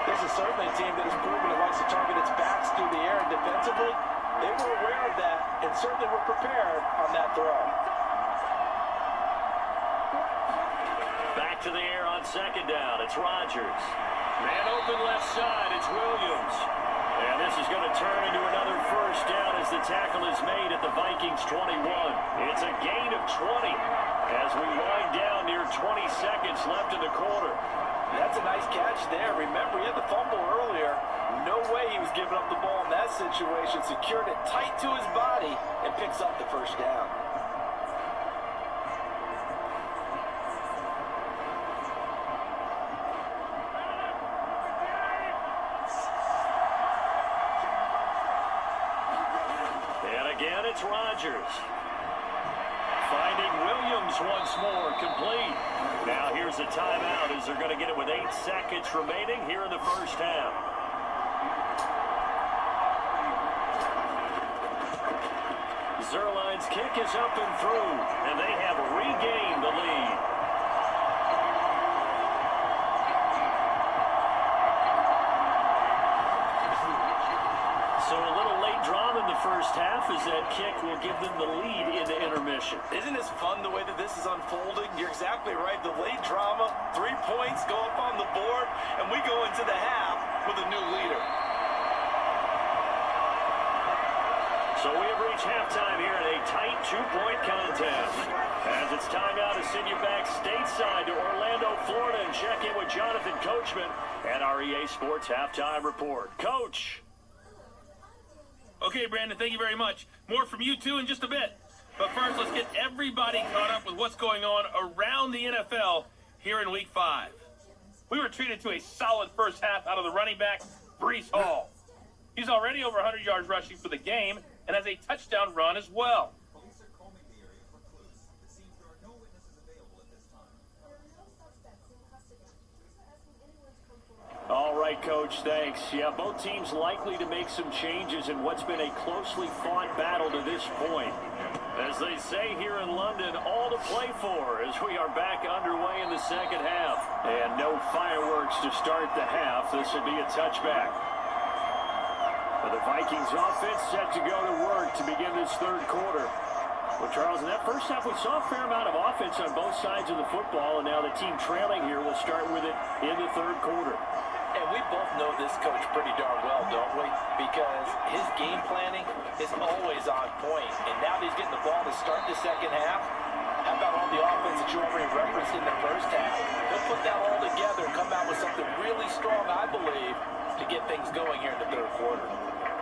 This is certainly a team that has proven it likes to target its backs through the air, and defensively, they were aware of that and certainly were prepared on that throw. Back to the air on second down. It's Rodgers. Man open left side. It's Williams. And this is going to turn into another first down as the tackle is made at the Vikings 21. It's a gain of 20 as we wind down near 20 seconds left in the quarter. That's a nice catch there. Remember, he had the fumble earlier. No way he was giving up the ball in that situation. Secured it tight to his body and picks up the first down. And again, it's Rodgers. Finding Williams once more, complete. Now here's a timeout as they're going to get it with 8 seconds remaining here in the first half. Zerline's kick is up and through, and they have regained the lead. So a little late drama in the first half as that kick will give them the lead into intermission. Isn't this fun the way that this is unfolding? You're exactly right. The late drama, 3 points go up on the board, and we go into the half with a new leader. So we have reached halftime here in a tight 2-point contest. As it's time now to send you back stateside to Orlando, Florida, and check in with Jonathan Coachman at our EA Sports Halftime Report. Coach. Okay, Brandon, thank you very much. More from you two in just a bit. But first, let's get everybody caught up with what's going on around the NFL here in Week 5. We were treated to a solid first half out of the running back, Breece Hall. He's already over 100 yards rushing for the game and has a touchdown run as well. All right, Coach, thanks. Yeah, both teams likely to make some changes in what's been a closely fought battle to this point. As they say here in London, all to play for as we are back underway in the second half. And no fireworks to start the half. This would be a touchback. The Vikings offense set to go to work to begin this third quarter. Well, Charles, in that first half, we saw a fair amount of offense on both sides of the football, and now the team trailing here will start with it in the third quarter. And we both know this coach pretty darn well, don't we? Because his game planning is always on point. And now that he's getting the ball to start the second half, how about all the offense that you already referenced in the first half? He'll put that all together and come out with something really strong, I believe, to get things going here in the third quarter.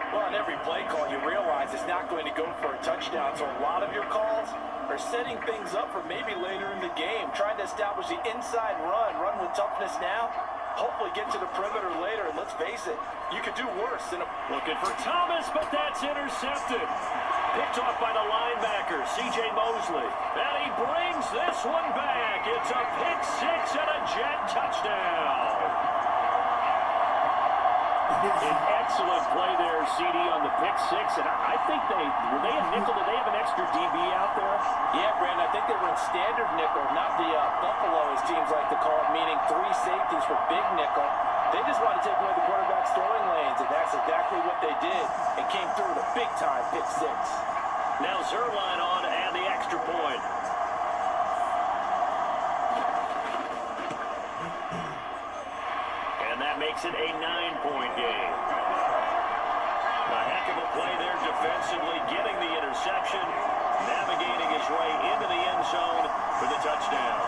Well, on every play call, you realize it's not going to go for a touchdown. So a lot of your calls are setting things up for maybe later in the game, trying to establish the inside run with toughness now. Hopefully get to the perimeter later, and let's face it, you could do worse than a... Looking for Thomas, but that's intercepted. Picked off by the linebacker, C.J. Mosley. And he brings this one back. It's a pick six and a Jet touchdown. An excellent play there, CD, on the pick six. And I think were they a nickel? Did they have an extra DB out there? Yeah, Brandon, I think they were in standard nickel, not the Buffalo, as teams like to call it, meaning 3 safeties for big nickel. They just want to take away the quarterback's throwing lanes, and that's exactly what they did, and came through with a big-time pick six. Now Zerline on and the extra point. And that makes it a 9-point game. A heck of a play there defensively, getting the interception, navigating his way into the end zone for the touchdown.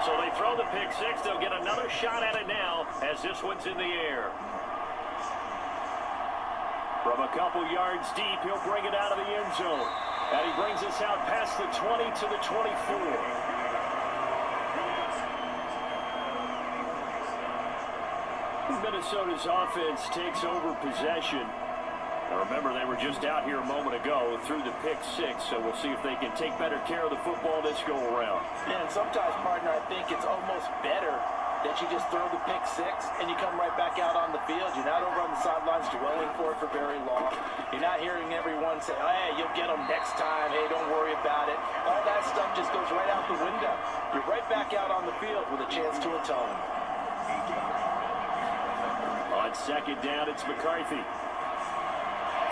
So they throw the pick six. They'll get another shot at it now as this one's in the air. From a couple yards deep, he'll bring it out of the end zone. And he brings us out past the 20 to the 24. Minnesota's offense takes over possession. Now remember, they were just out here a moment ago through the pick six, so we'll see if they can take better care of the football this go-around. And sometimes, partner, I think it's almost better that you just throw the pick six and you come right back out on the field. You're not over on the sidelines dwelling for it for very long. You're not hearing everyone say, oh, hey, you'll get them next time. Hey, don't worry about it. All that stuff just goes right out the window. You're right back out on the field with a chance to atone. On second down, it's McCarthy.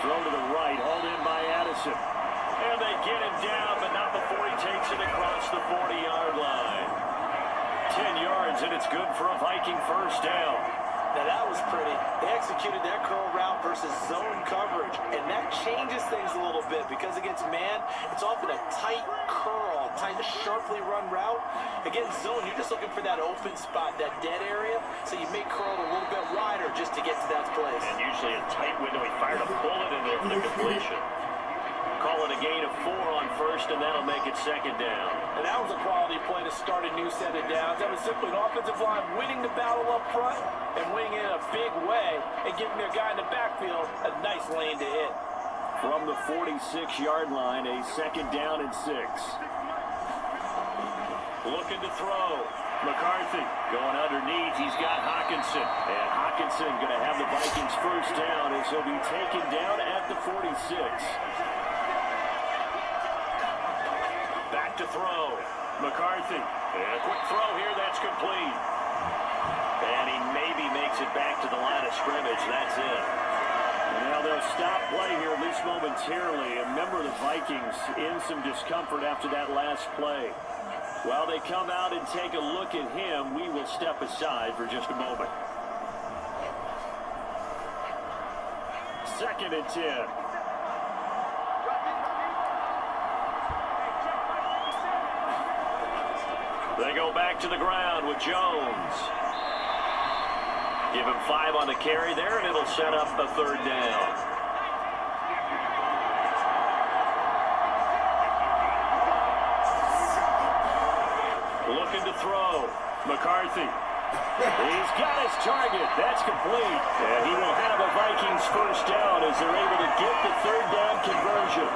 Throw to the right, hauled in by Addison. And they get him down, but not before he takes it across the 40-yard line. 10 yards, and it's good for a Viking first down. Now that was pretty. They executed that curl route versus zone coverage, and that changes things a little bit because against man, it's often a tight curl, tight, sharply run route. Against zone, you're just looking for that open spot, that dead area, so you may curl it a little bit wider just to get to that place. And usually a tight window. He fired a bullet in there for the completion. Call it a gain of 4 on first, and that'll make it second down. And that was a quality play to start a new set of downs. That was simply an offensive line winning the battle up front and winning it in a big way and giving their guy in the backfield a nice lane to hit. From the 46-yard line, a second down and 6. Looking to throw. McCarthy going underneath. He's got Hawkinson. And Hawkinson going to have the Vikings first down as he'll be taken down at the 46. Back to throw. McCarthy. And a quick throw here. That's complete. And he maybe makes it back to the line of scrimmage. That's it. Now they'll stop play here, at least momentarily. A member of the Vikings in some discomfort after that last play. While they come out and take a look at him, we will step aside for just a moment. Second and 10. They go back to the ground with Jones. Give him 5 on the carry there, and it'll set up a third down. Looking to throw. McCarthy. He's got his target. That's complete. And he will have a Vikings first down as they're able to get the third down conversion.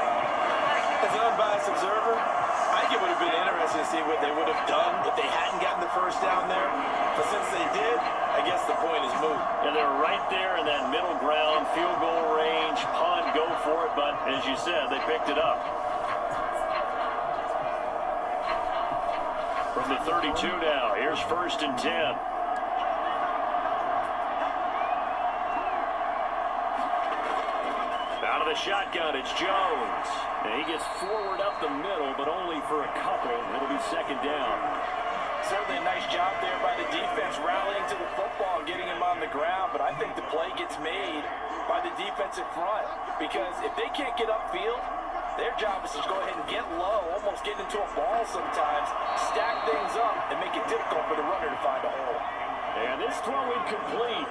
As an unbiased observer, I think it would have been interesting to see what they would have done if they hadn't gotten the first down there. But since they did, I guess the point is moot. And they're right there in that middle ground, field goal range, punt, go for it. But as you said, they picked it up. From the 32 now, here's first and 10. Out of the shotgun, it's Jones. And he gets forward up the middle, but only for a couple. It'll be second down. Certainly a nice job there by the defense rallying to the football and getting him on the ground, but I think the play gets made by the defensive front because if they can't get upfield, their job is to go ahead and get low, almost get into a ball sometimes, stack things up, and make it difficult for the runner to find a hole. And this throw incomplete.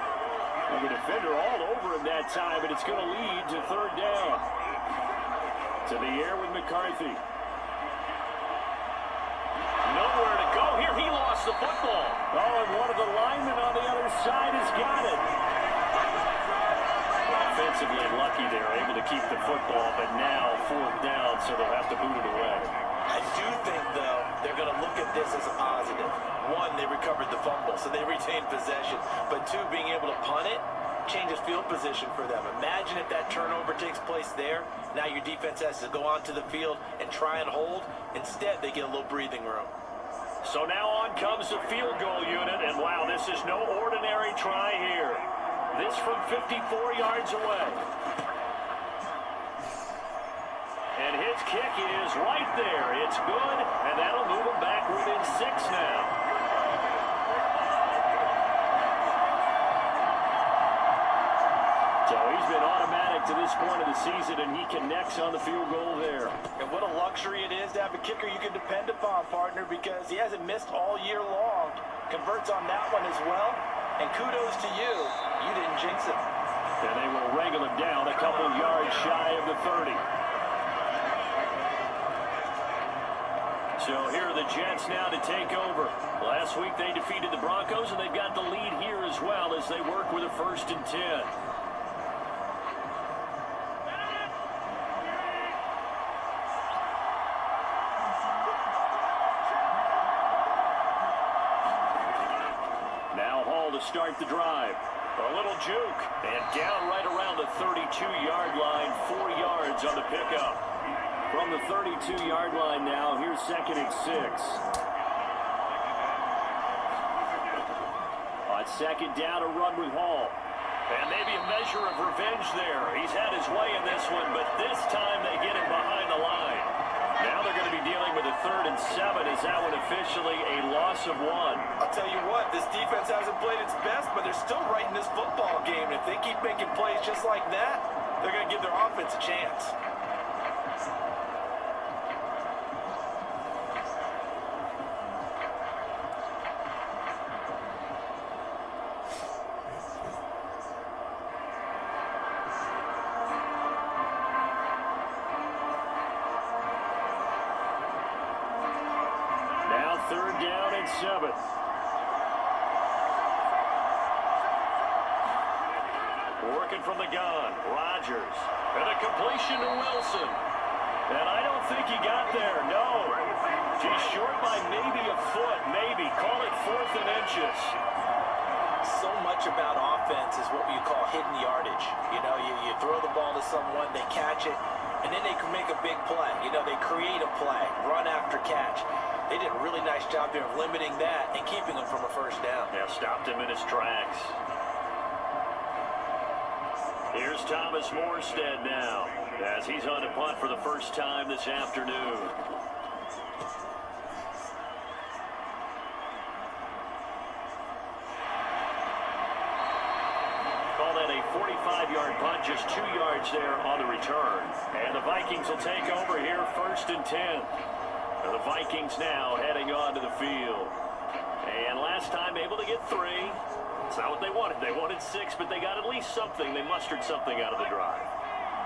And the defender all over him that time, and it's going to lead to third down. To the air with McCarthy. Nowhere to go here. He lost the football. Oh, and one of the linemen on the other side has got it. Offensively lucky they're able to keep the football, but now fourth down, so they'll have to boot it away. I do think, though, they're going to look at this as a positive. One, they recovered the fumble, so they retained possession. But two, being able to punt it changes field position for them. Imagine if that turnover takes place there. Now your defense has to go onto the field and try and hold. Instead, they get a little breathing room. So now on comes the field goal unit, and wow, this is no ordinary try here. This from 54 yards away. And his kick is right there. It's good, and that'll move him back within 6 now. So he's been automatic to this point of the season, and he connects on the field goal there. And what a luxury it is to have a kicker you can depend upon, partner, because he hasn't missed all year long. Converts on that one as well. And kudos to you. You didn't jinx him. And they will wrangle him down a couple yards shy of the 30. So here are the Jets now to take over. Last week they defeated the Broncos, and they've got the lead here as well as they work with a 1st and 10. to start the drive. A little juke, and down right around the 32-yard line, 4 yards on the pickup. From the 32-yard line now, here's 2nd and 6. On 2nd down, a run with Hall. And maybe a measure of revenge there. He's had his way in this one, but this time they get him behind the line. Now they're going to be dealing with a 3rd and 7. Is that one officially a loss of 1? I'll tell you what, this defense hasn't played its best, but they're still right in this football game. If they keep making plays just like that, they're going to give their offense a chance. Now 3rd down and 7. Working from the gun, Rodgers. And a completion to Wilson. And I don't think he got there, no. He's short by maybe a foot, maybe. Call it 4th and inches. So much about offense is what you call hidden yardage. You know, you throw the ball to someone, they catch it, and then they can make a big play. You know, they create a play, run after catch. They did a really nice job there of limiting that and keeping him from a 1st down. Yeah, stopped him in his tracks. Here's Thomas Morstead now, as he's on to punt for the first time this afternoon. Call that a 45-yard punt, just 2 yards there on the return. And the Vikings will take over here, 1st and 10. And the Vikings now heading onto the field. And last time able to get 3. It's not what they wanted. They wanted 6, but they got at least something. They mustered something out of the drive.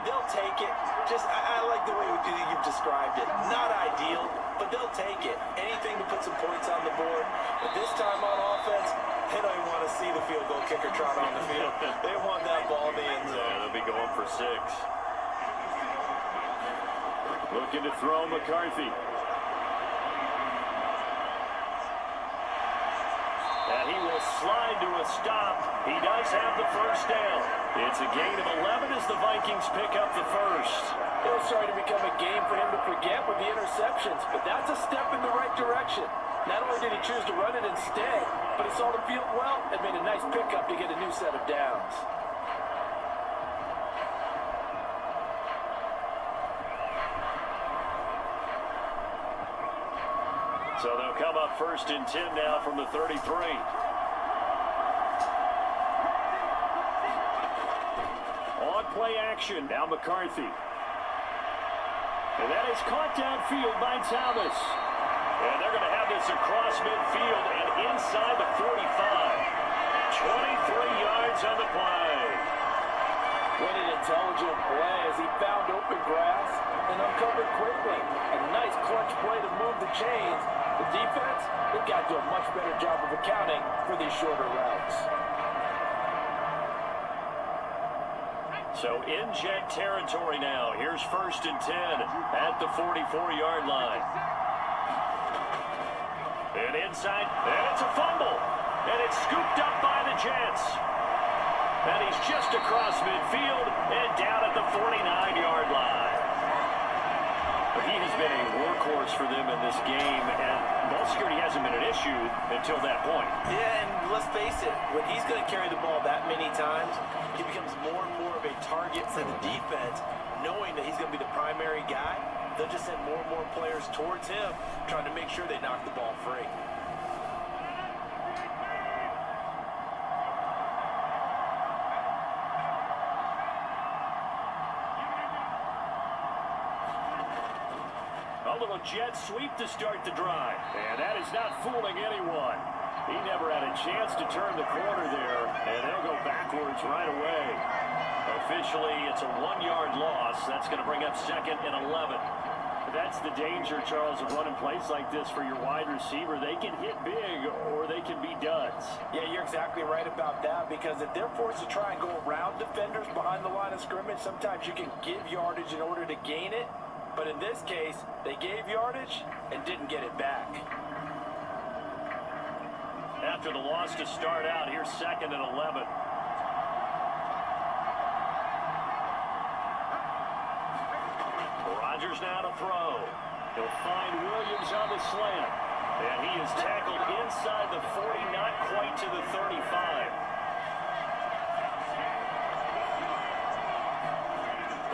They'll take it. I like the way you've described it. Not ideal, but they'll take it. Anything to put some points on the board. But this time on offense, they don't even want to see the field goal kicker trot on the field. They want that ball in the end zone. Yeah, they'll be going for 6. Looking to throw McCarthy. And he will slide to a stop. He does have the 1st down. It's a gain of 11 as the Vikings pick up the 1st. It was starting to become a game for him to forget with the interceptions, but that's a step in the right direction. Not only did he choose to run it and stay, but he saw the field well and made a nice pickup to get a new set of downs. So they'll come up 1st and 10 now from the 33. On play action, now McCarthy. And that is caught downfield by Thomas. And they're going to have this across midfield and inside the 45. 23 yards on the play. What an intelligent play as he found open grass and uncovered quickly. A nice clutch play to move the chains. The defense, they've got to do a much better job of accounting for these shorter routes. So in jet territory now. Here's 1st and 10 at the 44-yard line. And inside, and it's a fumble. And it's scooped up by the Jets. And he's just across midfield and down at the 49-yard line. He has been a workhorse for them in this game, and ball security hasn't been an issue until that point. Yeah, and let's face it, when he's going to carry the ball that many times, he becomes more and more of a target for the defense, knowing that he's going to be the primary guy. They'll just send more and more players towards him, trying to make sure they knock the ball free. A little jet sweep to start the drive. And that is not fooling anyone. He never had a chance to turn the corner there, and they'll go backwards right away. Officially, it's a 1-yard loss. That's going to bring up 2nd and 11. That's the danger, Charles, of running plays like this for your wide receiver. They can hit big or they can be duds. Yeah, you're exactly right about that, because if they're forced to try and go around defenders behind the line of scrimmage, sometimes you can give yardage in order to gain it. But in this case, they gave yardage and didn't get it back. At after the loss to start out. Here's 2nd and 11. Rodgers now to throw. He'll find Williams on the slant. And he is tackled inside the 40, not quite to the 35.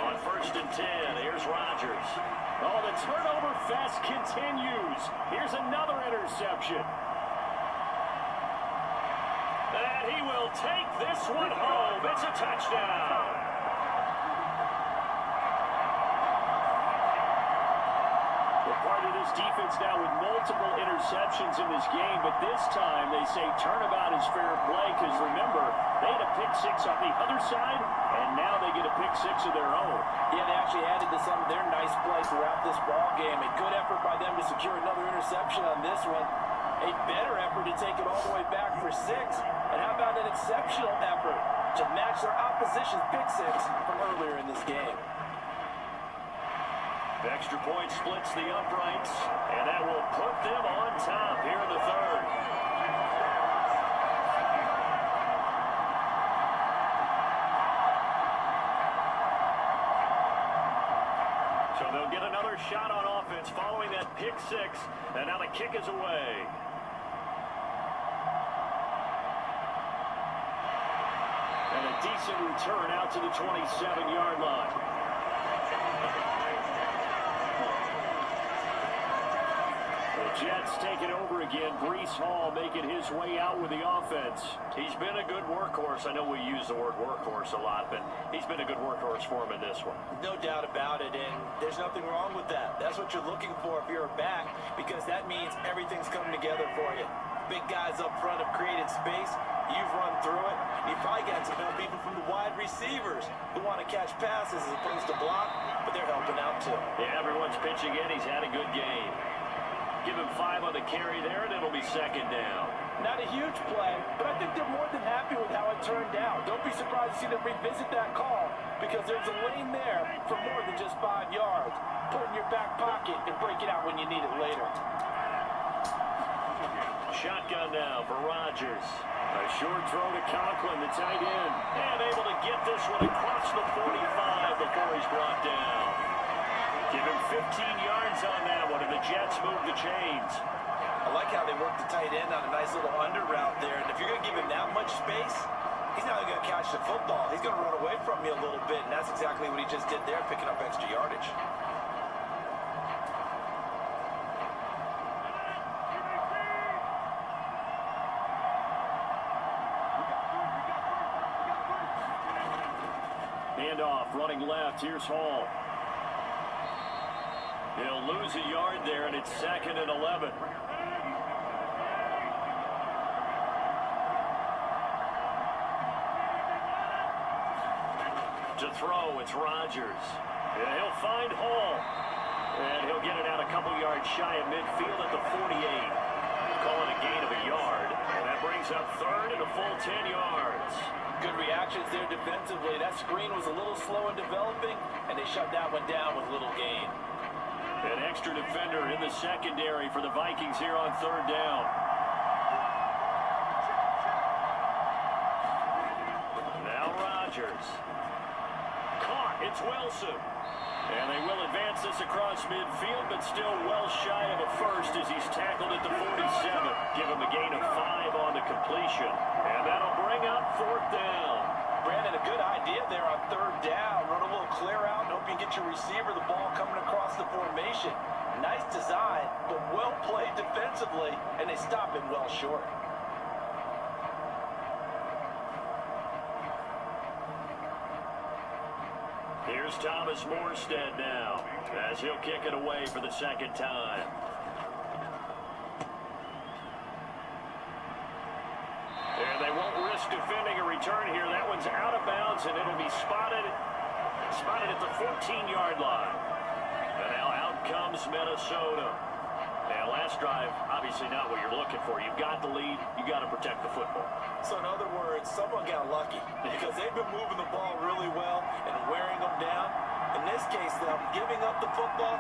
On 1st and 10, here's Rodgers. Oh, the turnover fest continues. Here's another interception. And he will take this one home. It's a touchdown. Part of this defense now with multiple interceptions in this game, but this time they say turnabout is fair play because remember, they had a pick 6 on the other side, and now they get a pick 6 of their own. Yeah, they actually added to some of their nice play throughout this ball game. A good effort by them to secure another interception on this one. A better effort to take it all the way back for 6. And how about an exceptional effort to match their opposition's pick 6 from earlier in this game? Extra point splits the uprights, and that will put them on top here in the 3rd. So they'll get another shot on offense following that pick 6, and now the kick is away. And a decent return out to the 27-yard line. Jets taking over again. Breece Hall making his way out with the offense. He's been a good workhorse. I know we use the word workhorse a lot, but he's been a good workhorse for him in this one. No doubt about it, and there's nothing wrong with that. That's what you're looking for if you're a back, because that means everything's coming together for you. Big guys up front have created space. You've run through it. You've probably got some help even from the wide receivers who want to catch passes as opposed to block, but they're helping out too. Yeah, everyone's pitching in. He's had a good game. Give him 5 on the carry there, and it'll be 2nd down. Not a huge play, but I think they're more than happy with how it turned out. Don't be surprised to see them revisit that call, because there's a lane there for more than just 5 yards. Put it in your back pocket and break it out when you need it later. Shotgun now for Rodgers. A short throw to Conklin, the tight end. And able to get this one across the 45 before he's brought down. Give him 15 yards on that one, and the Jets move the chains. I like how they work the tight end on a nice little under route there. And if you're going to give him that much space, he's not going to catch the football. He's going to run away from you a little bit, and that's exactly what he just did there, picking up extra yardage. Handoff, running left. Here's Hall. He'll lose a yard there, and it's 2nd and 11. To throw, it's Rodgers. And he'll find Hall. And he'll get it out a couple yards shy of midfield at the 48. Call it a gain of a yard. And that brings up 3rd and a full 10 yards. Good reactions there defensively. That screen was a little slow in developing, and they shut that one down with little gain. An extra defender in the secondary for the Vikings here on 3rd down. Now Rodgers. Caught. It's Wilson. And they will advance this across midfield, but still well shy of a first as he's tackled at the 47. Give him a gain of 5 on the completion. And that'll bring up 4th down. Brandon, a good idea there on 3rd down. Run a little clear out and hope you get your receiver the ball coming across the formation. Nice design, but well played defensively, and they stop him well short. Here's Thomas Morstead now, as he'll kick it away for the 2nd time. And they won't risk defending a return here. That one's out of bounds, and it'll be spotted at the 14-yard line. And now out comes Minnesota. And last drive, obviously not what you're looking for. You've got the lead. You got to protect the football. So in other words, someone got lucky because they've been moving the ball really well and wearing them down. In this case, though, giving up the football,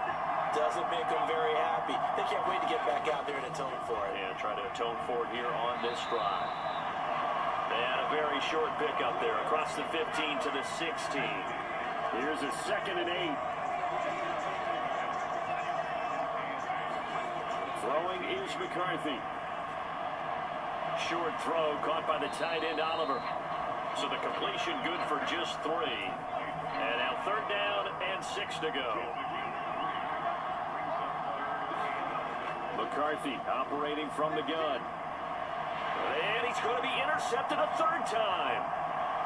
Doesn't make them very happy. They can't wait to get back out there and atone for it. And try to atone for it here on this drive. And a very short pickup there across the 15 to the 16. Here's a 2nd and 8. Throwing is McCarthy. Short throw caught by the tight end Oliver. So the completion good for just 3. And now 3rd down and 6 to go. McCarthy operating from the gun. And he's going to be intercepted a 3rd time.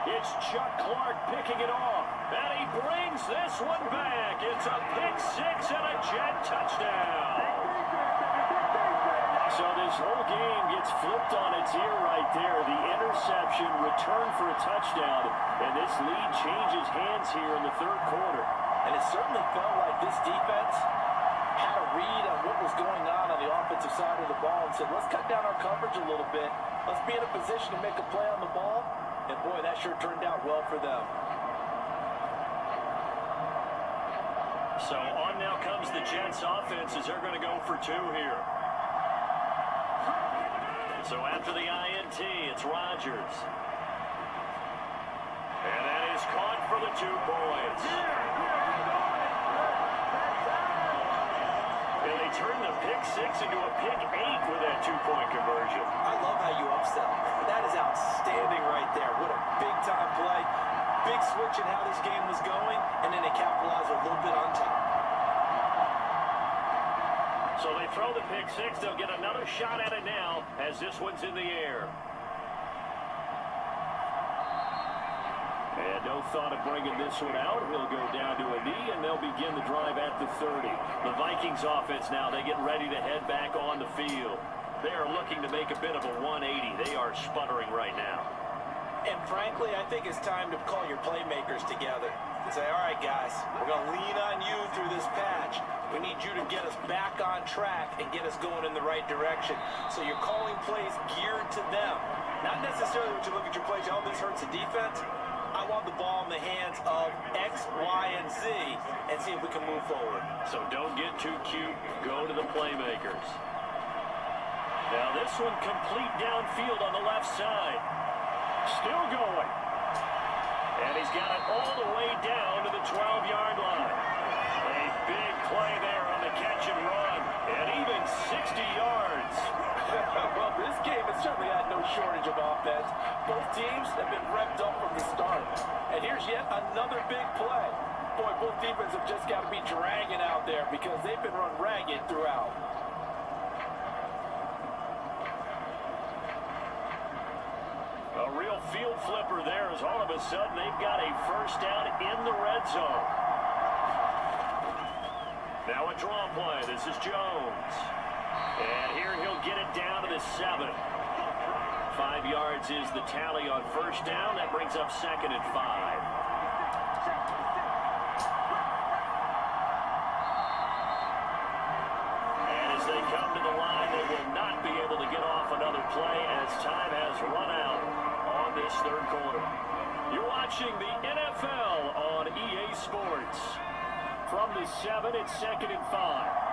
It's Chuck Clark picking it off. And he brings this one back. It's a pick 6 and a Jet touchdown. So this whole game gets flipped on its ear right there. The interception, return for a touchdown. And this lead changes hands here in the 3rd quarter. And it certainly felt like this defense had a read on what was going on the offensive side of the ball and said, let's cut down our coverage a little bit. Let's be in a position to make a play on the ball. And boy, that sure turned out well for them. So on now comes the Jets offense as they're going to go for 2 here. So after the INT, it's Rodgers. And that is caught for the 2 points. And they turn the pick 6 into a pick 8 with that 2-point conversion. I love how you upsell. That is outstanding right there. What a big-time play. Big switch in how this game was going, and then they capitalized a little bit on top. So they throw the pick 6. They'll get another shot at it now as this one's in the air. And no thought of bringing this one out. He'll go down to a knee, and they'll begin the drive at the 30. The Vikings offense now, they get ready to head back on the field. They are looking to make a bit of a 180. They are sputtering right now. And frankly, I think it's time to call your playmakers together and say, all right, guys, we're going to lean on you through this patch. We need you to get us back on track and get us going in the right direction. So you're calling plays geared to them. Not necessarily when you look at your plays, oh, this hurts the defense. I want the ball in the hands of X, Y, and Z and see if we can move forward. So don't get too cute. Go to the playmakers. Now this one complete downfield on the left side. Still going. And he's got it all the way down to the 12-yard line. A big play there on the catch and run. And even 60 yards. Well, this game has certainly had no shortage of offense. Both teams have been revved up from the start. And here's yet another big play. Boy, both defenses have just got to be dragging out there because they've been run ragged throughout. A real field flipper there as all of a sudden they've got a 1st down in the red zone. Now a draw play. This is Jones. And here he'll get it down to the 7. 5 yards is the tally on 1st down. That brings up 2nd and 5. And as they come to the line, they will not be able to get off another play as time has run out on this 3rd quarter. You're watching the NFL on EA Sports. From the 7, it's 2nd and 5.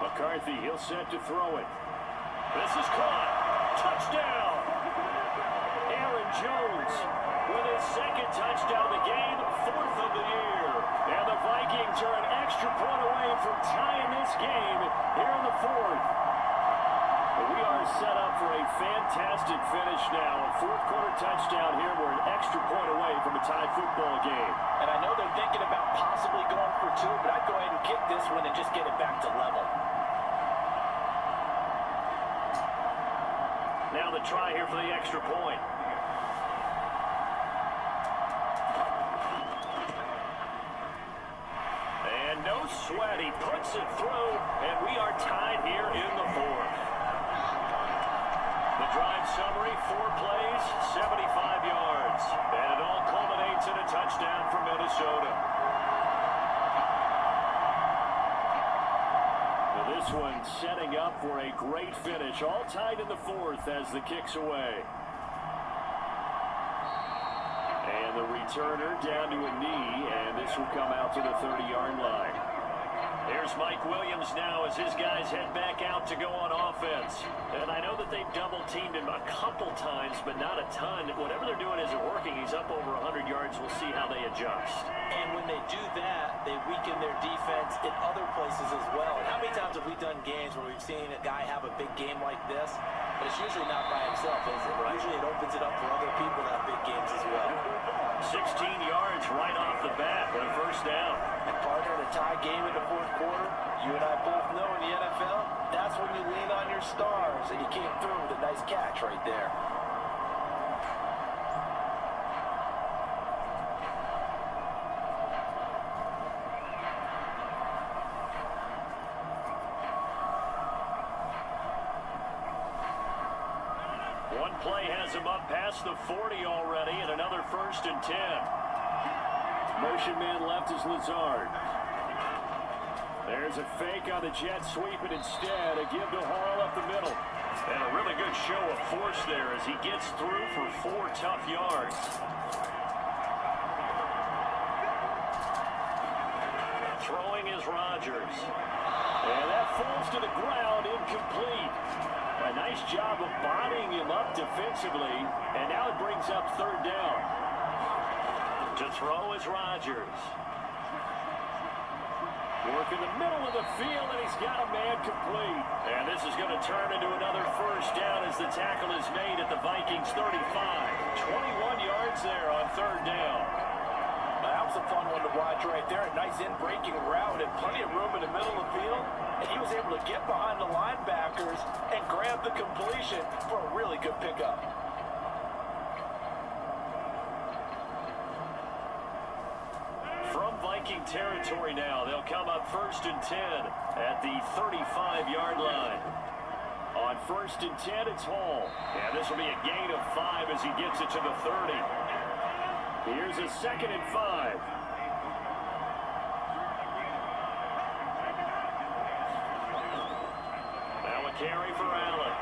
McCarthy, he'll set to throw it. This is caught. Touchdown! Aaron Jones with his 2nd touchdown of the game, 4th of the year. And the Vikings are an extra point away from tying this game here in the 4th. We are set up for a fantastic finish now. A 4th quarter touchdown here. We're an extra point away from a tied football game. And I know they're thinking about possibly going for 2, but I'd go ahead and kick this one and just get it back to level. Now the try here for the extra point. And no sweat. He puts it through, and we are tied here in the 4th. The drive summary, 4 plays, 75 yards. And it all culminates in a touchdown for Minnesota. This one setting up for a great finish. All tied in the 4th as the kick's away. And And the returner down to a knee, and this will come out to the 30-yard line. There's Mike Williams now as his guys head back out to go on offense. And I know that they've double-teamed him a couple times, but not a ton. Whatever they're doing isn't working. He's up over 100 yards. We'll see how they adjust. And when they do that, they weaken their defense in other places as well. And how many times have we done games where we've seen a guy have a big game like this, but it's usually not by himself, is it? Right. Usually it opens it up for other people to have big games as well. 16 yards right off the bat for a first down. And partner, in a tie game in the fourth quarter, you and I both know in the NFL, that's when you lean on your stars, and he came through with a nice catch right there. One play has him up past the 40 already, and another 1st and 10. Motion man left is Lazard. There's a fake on the jet sweep, and instead a give to Hall up the middle. And a really good show of force there as he gets through for 4 tough yards. Throwing is Rodgers. And that falls to the ground, incomplete. A nice job of bodying him up defensively, and now it brings up 3rd down. To throw is Rodgers. Work in the middle of the field, and he's got a man complete. And this is going to turn into another 1st down as the tackle is made at the Vikings 35. 21 yards there on 3rd down. That was a fun one to watch right there. A nice in-breaking route and plenty of room in the middle of the field. And he was able to get behind the linebackers and grab the completion for a really good pickup. From Viking territory now, they'll come up 1st and 10 at the 35-yard line. On 1st and 10, it's Hall. And this will be a gain of 5 as he gets it to the 30. Here's a 2nd and 5. Now a carry for Allen.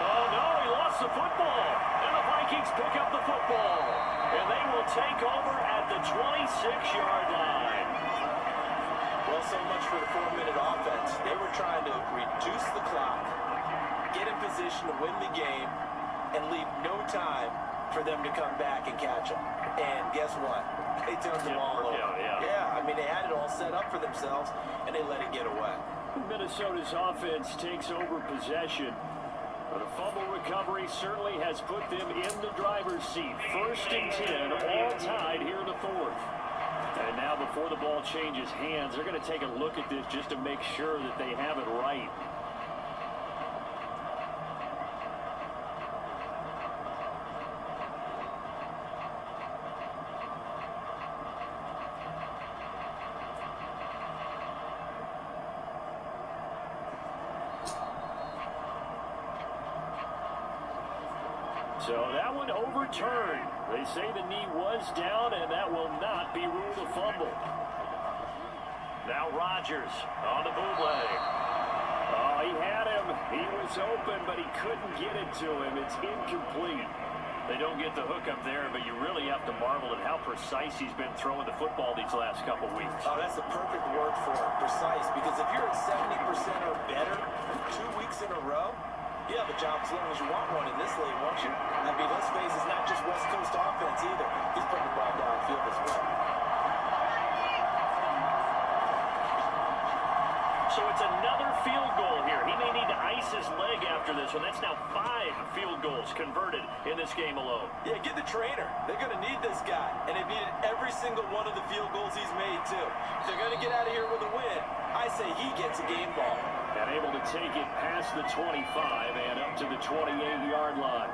Oh, no, he lost the football. And the Vikings pick up the football. And they will take over at the 26-yard line. Well, so much for the 4-minute offense. They were trying to reduce the clock, get in position to win the game, and leave no time for them to come back and catch them. And guess what? They turned the ball over. Yeah, I mean, they had it all set up for themselves, and they let it get away. Minnesota's offense takes over possession. But a fumble recovery certainly has put them in the driver's seat. 1st and 10, all tied here in the 4th. And now before the ball changes hands, they're going to take a look at this just to make sure that they have it right. So that one overturned. They say the knee was down, and that will not be ruled a fumble. Now Rodgers on the bootleg. Oh, he had him. He was open, but he couldn't get it to him. It's incomplete. They don't get the hook up there, but you really have to marvel at how precise he's been throwing the football these last couple weeks. Oh, that's the perfect word for it, precise, because if you're at 70% or better 2 weeks in a row, you have a job as long as you want one in this league, won't you? I mean, let's face it, it's not just West Coast offense either. He's putting the ball downfield as well. So it's another field goal here. He may need to ice his leg after this one. That's now 5 field goals converted in this game alone. Yeah, get the trainer. They're going to need this guy. And they've needed every single one of the field goals he's made, too. If they're going to get out of here with a win, I say he gets a game ball. And able to take it past the 25 and up to the 28-yard line.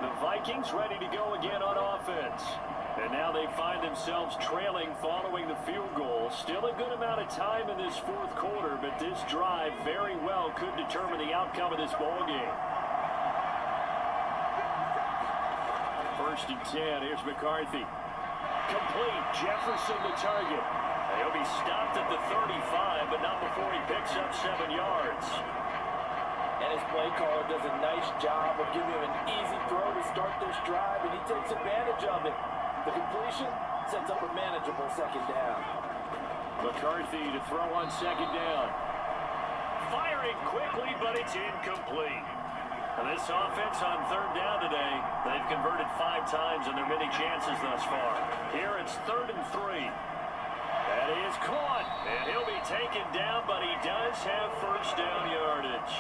The Vikings ready to go again on offense. And now they find themselves trailing following the field goal. Still a good amount of time in this 4th quarter, but this drive very well could determine the outcome of this ball game. 1st and 10, here's McCarthy. Complete, Jefferson the target. He'll be stopped at the 35, but not before he picks up 7 yards. And his play caller does a nice job of giving him an easy throw to start this drive, and he takes advantage of it. The completion sets up a manageable second down. McCarthy to throw on second down. Firing quickly, but it's incomplete. And this offense on third down today, they've converted 5 times on their many chances thus far. Here it's 3rd and 3. That is caught, and he'll be taken down, but he does have first down yardage.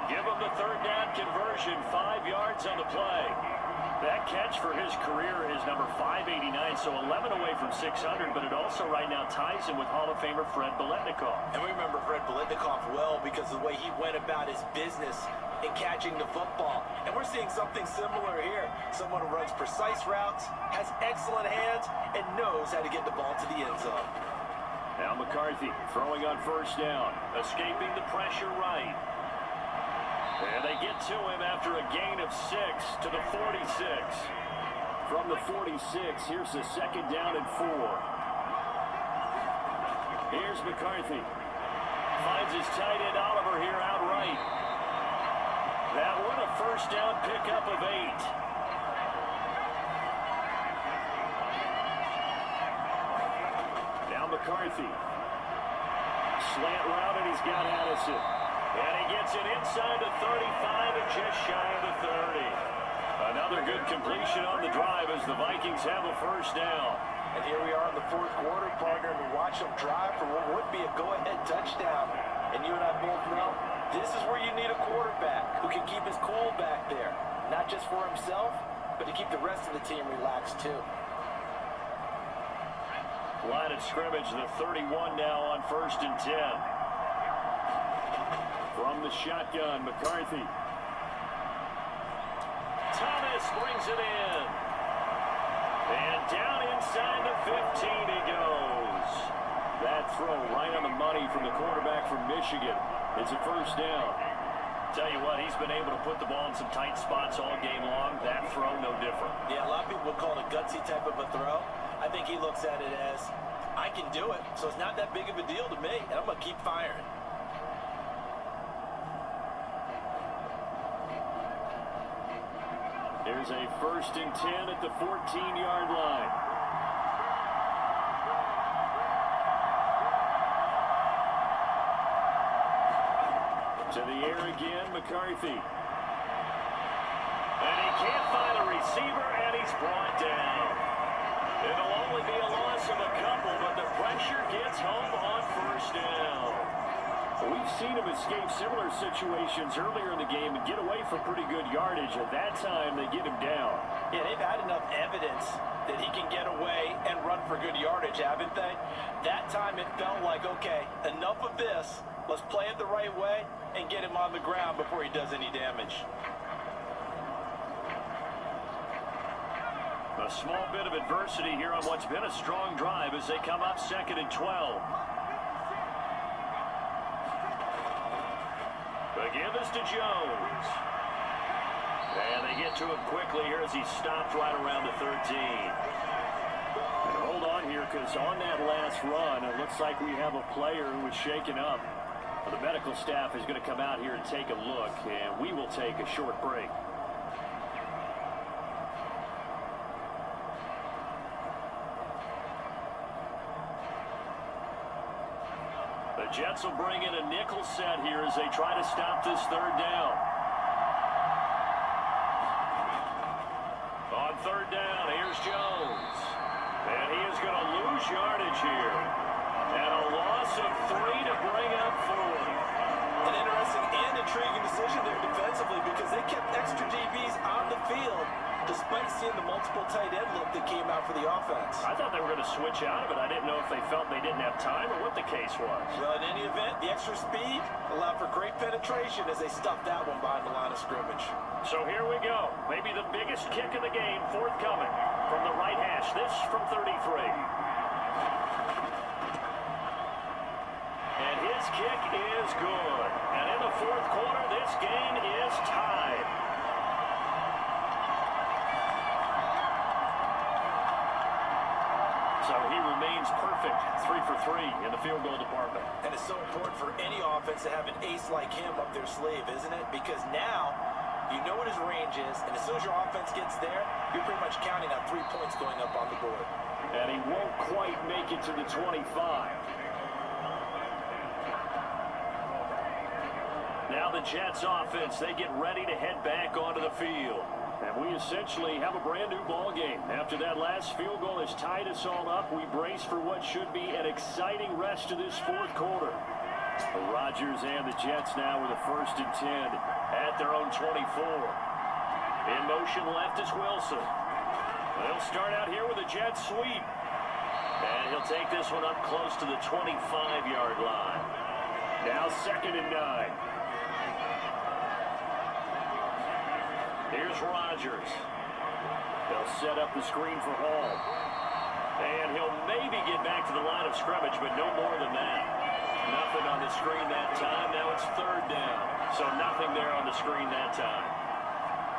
Give him the 3rd down conversion, 5 yards on the play. That catch for his career is number 589, so 11 away from 600, but it also right now ties him with Hall of Famer Fred Biletnikoff. And we remember Fred Biletnikoff well because of the way he went about his business in catching the football. And we're seeing something similar here. Someone who runs precise routes, has excellent hands, and knows how to get the ball to the end zone. Now McCarthy throwing on first down, escaping the pressure right. And they get to him after a gain of 6 to the 46. From the 46, here's the 2nd down and 4. Here's McCarthy. Finds his tight end Oliver here outright. That one a first down pickup of 8. Now McCarthy. Slant route and he's got Addison. And he gets it inside the 35 and just shy of the 30. Another good completion on the drive as the Vikings have a first down. And here we are in the 4th quarter, partner, and we watch them drive for what would be a go-ahead touchdown. And you and I both know this is where you need a quarterback who can keep his cool back there. Not just for himself, but to keep the rest of the team relaxed too. Line of scrimmage, the 31 now on 1st and 10. From the shotgun, McCarthy. Thomas brings it in. And down inside the 15 he goes. That throw right on the money from the quarterback from Michigan. It's a first down. Tell you what, he's been able to put the ball in some tight spots all game long. That throw, no different. Yeah, a lot of people would call it a gutsy type of a throw. I think he looks at it as, I can do it, so it's not that big of a deal to me, and I'm going to keep firing. There's a 1st and 10 at the 14-yard line. To the air again, McCarthy. And he can't find a receiver, and he's brought down. It'll only be a loss of a couple, but the pressure gets home on first down. We've seen him escape similar situations earlier in the game and get away from pretty good yardage. At that time, they get him down. Yeah, they've had enough evidence that he can get away and run for good yardage, haven't they? That time it felt like, okay, enough of this. Let's play it the right way and get him on the ground before he does any damage. A small bit of adversity here on what's been a strong drive as they come up 2nd and 12. McGinnis to Jones. And they get to him quickly here as he stopped right around the 13. And hold on here because on that last run, it looks like we have a player who is shaken up. The medical staff is going to come out here and take a look, and we will take a short break. The Jets will bring in a nickel set here as they try to stop this 3rd down. On 3rd down, here's Jones. And he is going to lose yardage here. And a loss of 3 to bring up 4. An interesting and intriguing decision there defensively because they kept extra DBs on the field despite seeing the multiple tight end look that came out for the offense. I thought they were going to switch out of it. I didn't know if they felt they didn't have time or what the case was. Well, in any event, the extra speed allowed for great penetration as they stuffed that one behind the line of scrimmage. So here we go. Maybe the biggest kick of the game forthcoming from the right hash. This from 33. And his kick is good. And in the 4th quarter, this game is tied. So he remains perfect, 3 for 3 in the field goal department. And it's so important for any offense to have an ace like him up their sleeve, isn't it? Because now you know what his range is, and as soon as your offense gets there, you're pretty much counting on 3 points going up on the board. And he won't quite make it to the 25. Now the Jets offense, they get ready to head back onto the field. And we essentially have a brand new ball game. After that last field goal has tied us all up, we brace for what should be an exciting rest of this fourth quarter. The Rodgers and the Jets now with a 1st and 10 at their own 24. In motion left is Wilson. They'll start out here with a jet sweep. And he'll take this one up close to the 25-yard line. Now 2nd and 9. Here's Rodgers. They'll set up the screen for Hall. And he'll maybe get back to the line of scrimmage, but no more than that. Nothing on the screen that time. Now it's 3rd down. So nothing there on the screen that time.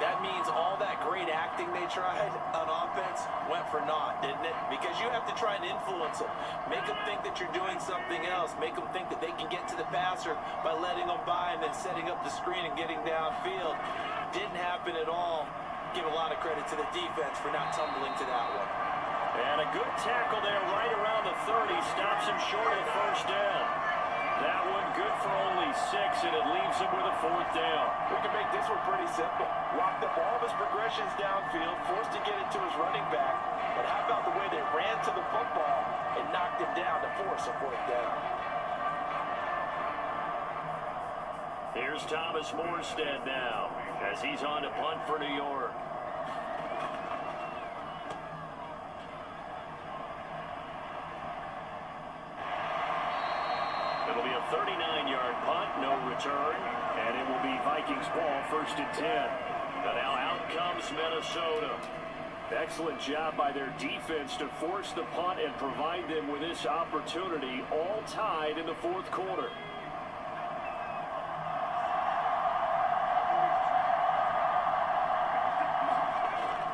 That means all that great acting they tried on offense went for naught, didn't it? Because you have to try and influence them. Make them think that you're doing something else. Make them think that they can get to the passer by letting them by and then setting up the screen and getting downfield. Didn't happen at all. Give a lot of credit to the defense for not tumbling to that one. And a good tackle there right around the 30. Stops him short of the 1st down. That one good for only 6, and it leaves him with a 4th down. We can make this one pretty simple. Locked up all of his progressions downfield, forced to get it to his running back. But how about the way they ran to the football and knocked him down to force a 4th down? Here's Thomas Morstead now as he's on to punt for New York. It'll be a 39-yard punt, no return, and it will be Vikings ball, 1st and 10. And now out comes Minnesota. Excellent job by their defense to force the punt and provide them with this opportunity, all tied in the 4th quarter.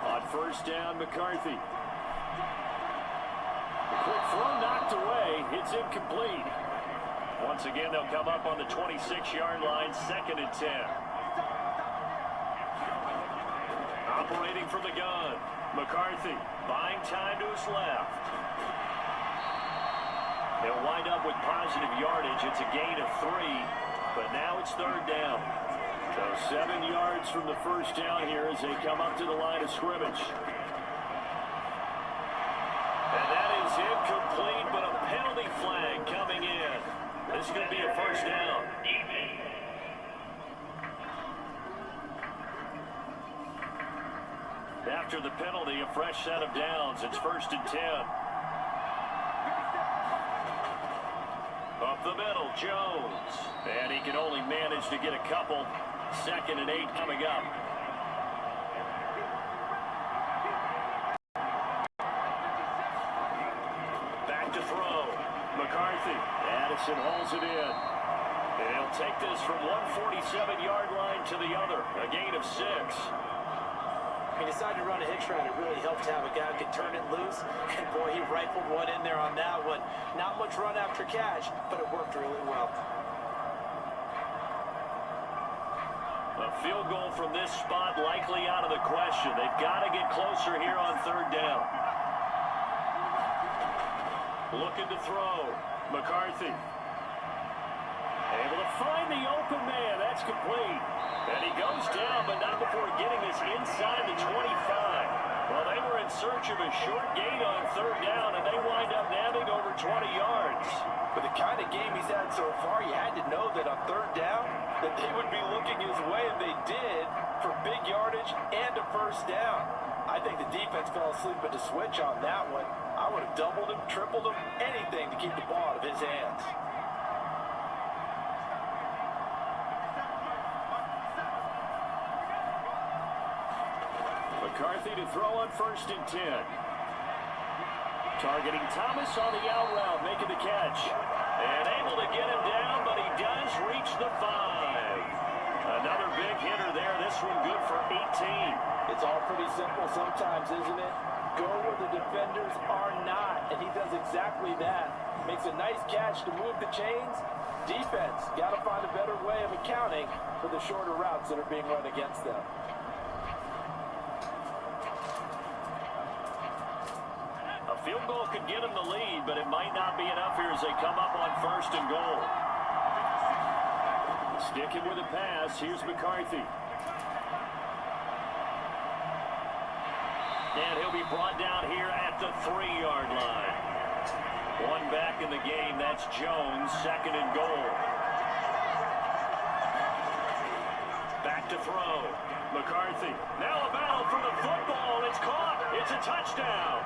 On 1st down, McCarthy. The quick throw knocked away. It's incomplete. Once again, they'll come up on the 26-yard line, 2nd and 10. Operating from the gun, McCarthy buying time to his left. They'll wind up with positive yardage. It's a gain of 3, but now it's 3rd down. So 7 yards from the 1st down here as they come up to the line of scrimmage. And that is incomplete, but a penalty flag coming in. This is going to be a 1st down. After the penalty, a fresh set of downs. It's 1st and 10. Up the middle, Jones. And he can only manage to get a couple. 2nd and 8 coming up. Back to throw. McCarthy. Addison hauls it in. And he'll take this from 147-yard line to the other. A gain of 6. He decided to run a hitch route. It really helped to have a guy who could turn it loose. And boy, he rifled one in there on that one. Not much run after catch, but it worked really well. A field goal from this spot likely out of the question. They've got to get closer here on 3rd down. Looking to throw. McCarthy. Able to find the open man. That's complete. And he goes down, but not before getting this inside the 25. Well, they were in search of a short gain on 3rd down, and they wind up nabbing over 20 yards. For the kind of game he's had so far, you had to know that on 3rd down, that they would be looking his way, and they did, for big yardage and a 1st down. I think the defense fell asleep at the switch on that one. I would have doubled him, tripled him, anything to keep the ball out of his hands. McCarthy to throw on 1st and 10. Targeting Thomas on the out route, making the catch. And able to get him down, but he does reach the 5. Another big hitter there. This one good for 18. It's all pretty simple sometimes, isn't it? Go where the defenders are not, and he does exactly that. Makes a nice catch to move the chains. Defense, got to find a better way of accounting for the shorter routes that are being run against them. A field goal could get them the lead, but it might not be enough here as they come up on 1st and goal. Sticking with the pass, here's McCarthy. And he'll be brought down here at the 3-yard line. One back in the game, that's Jones, 2nd and goal. Back to throw. McCarthy. Now a battle for the football. It's caught. It's a touchdown.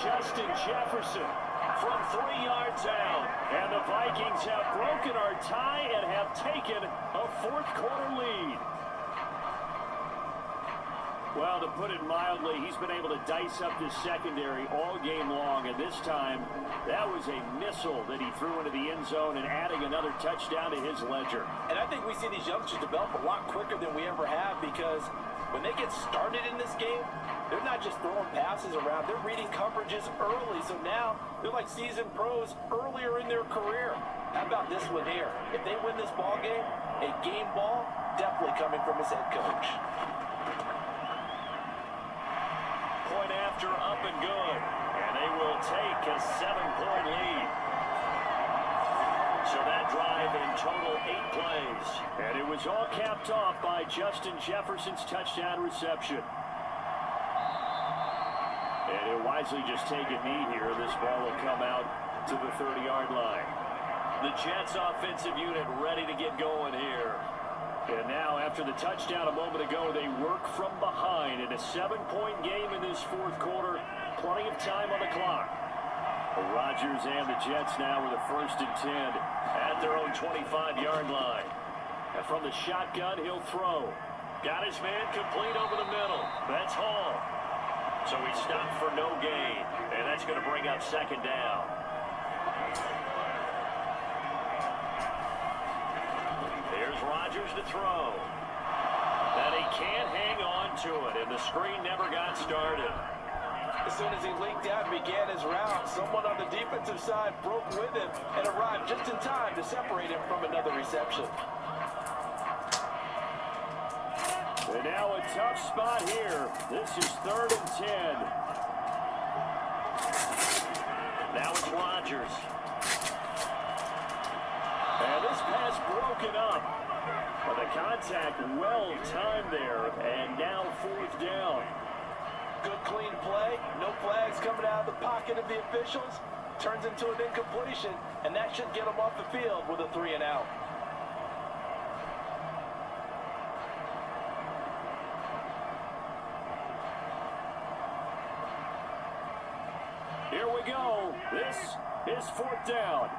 Justin Jefferson from 3 yards out. And the Vikings have broken our tie and have taken a 4th quarter lead. Well, to put it mildly, he's been able to dice up this secondary all game long, and this time, that was a missile that he threw into the end zone and adding another touchdown to his ledger. And I think we see these youngsters develop a lot quicker than we ever have, because when they get started in this game, they're not just throwing passes around, they're reading coverages early, so now they're like seasoned pros earlier in their career. How about this one here? If they win this ball game, a game ball, definitely coming from his head coach. Point after, up and good. And they will take a 7-point lead. So that drive in total 8 plays. And it was all capped off by Justin Jefferson's touchdown reception. And he'll wisely just take a knee here. This ball will come out to the 30-yard line. The Jets offensive unit ready to get going here. And now, after the touchdown a moment ago, they work from behind in a 7-point game in this 4th quarter. Plenty of time on the clock. Rodgers and the Jets now with a 1st and 10 at their own 25-yard line. And from the shotgun, he'll throw. Got his man complete over the middle. That's Hall. So he stopped for no gain. And that's going to bring up 2nd down. Here's Rodgers to throw. And he can't hang on to it, and the screen never got started. As soon as he leaked out and began his route, someone on the defensive side broke with him and arrived just in time to separate him from another reception. And now a tough spot here. This is 3rd and 10. Now it's Rodgers. And this pass broken up. But the contact well timed there. And now 4th down. Good clean play. No flags coming out of the pocket of the officials. Turns into an incompletion. And that should get them off the field with a 3 and out. Here we go. This is 4th down.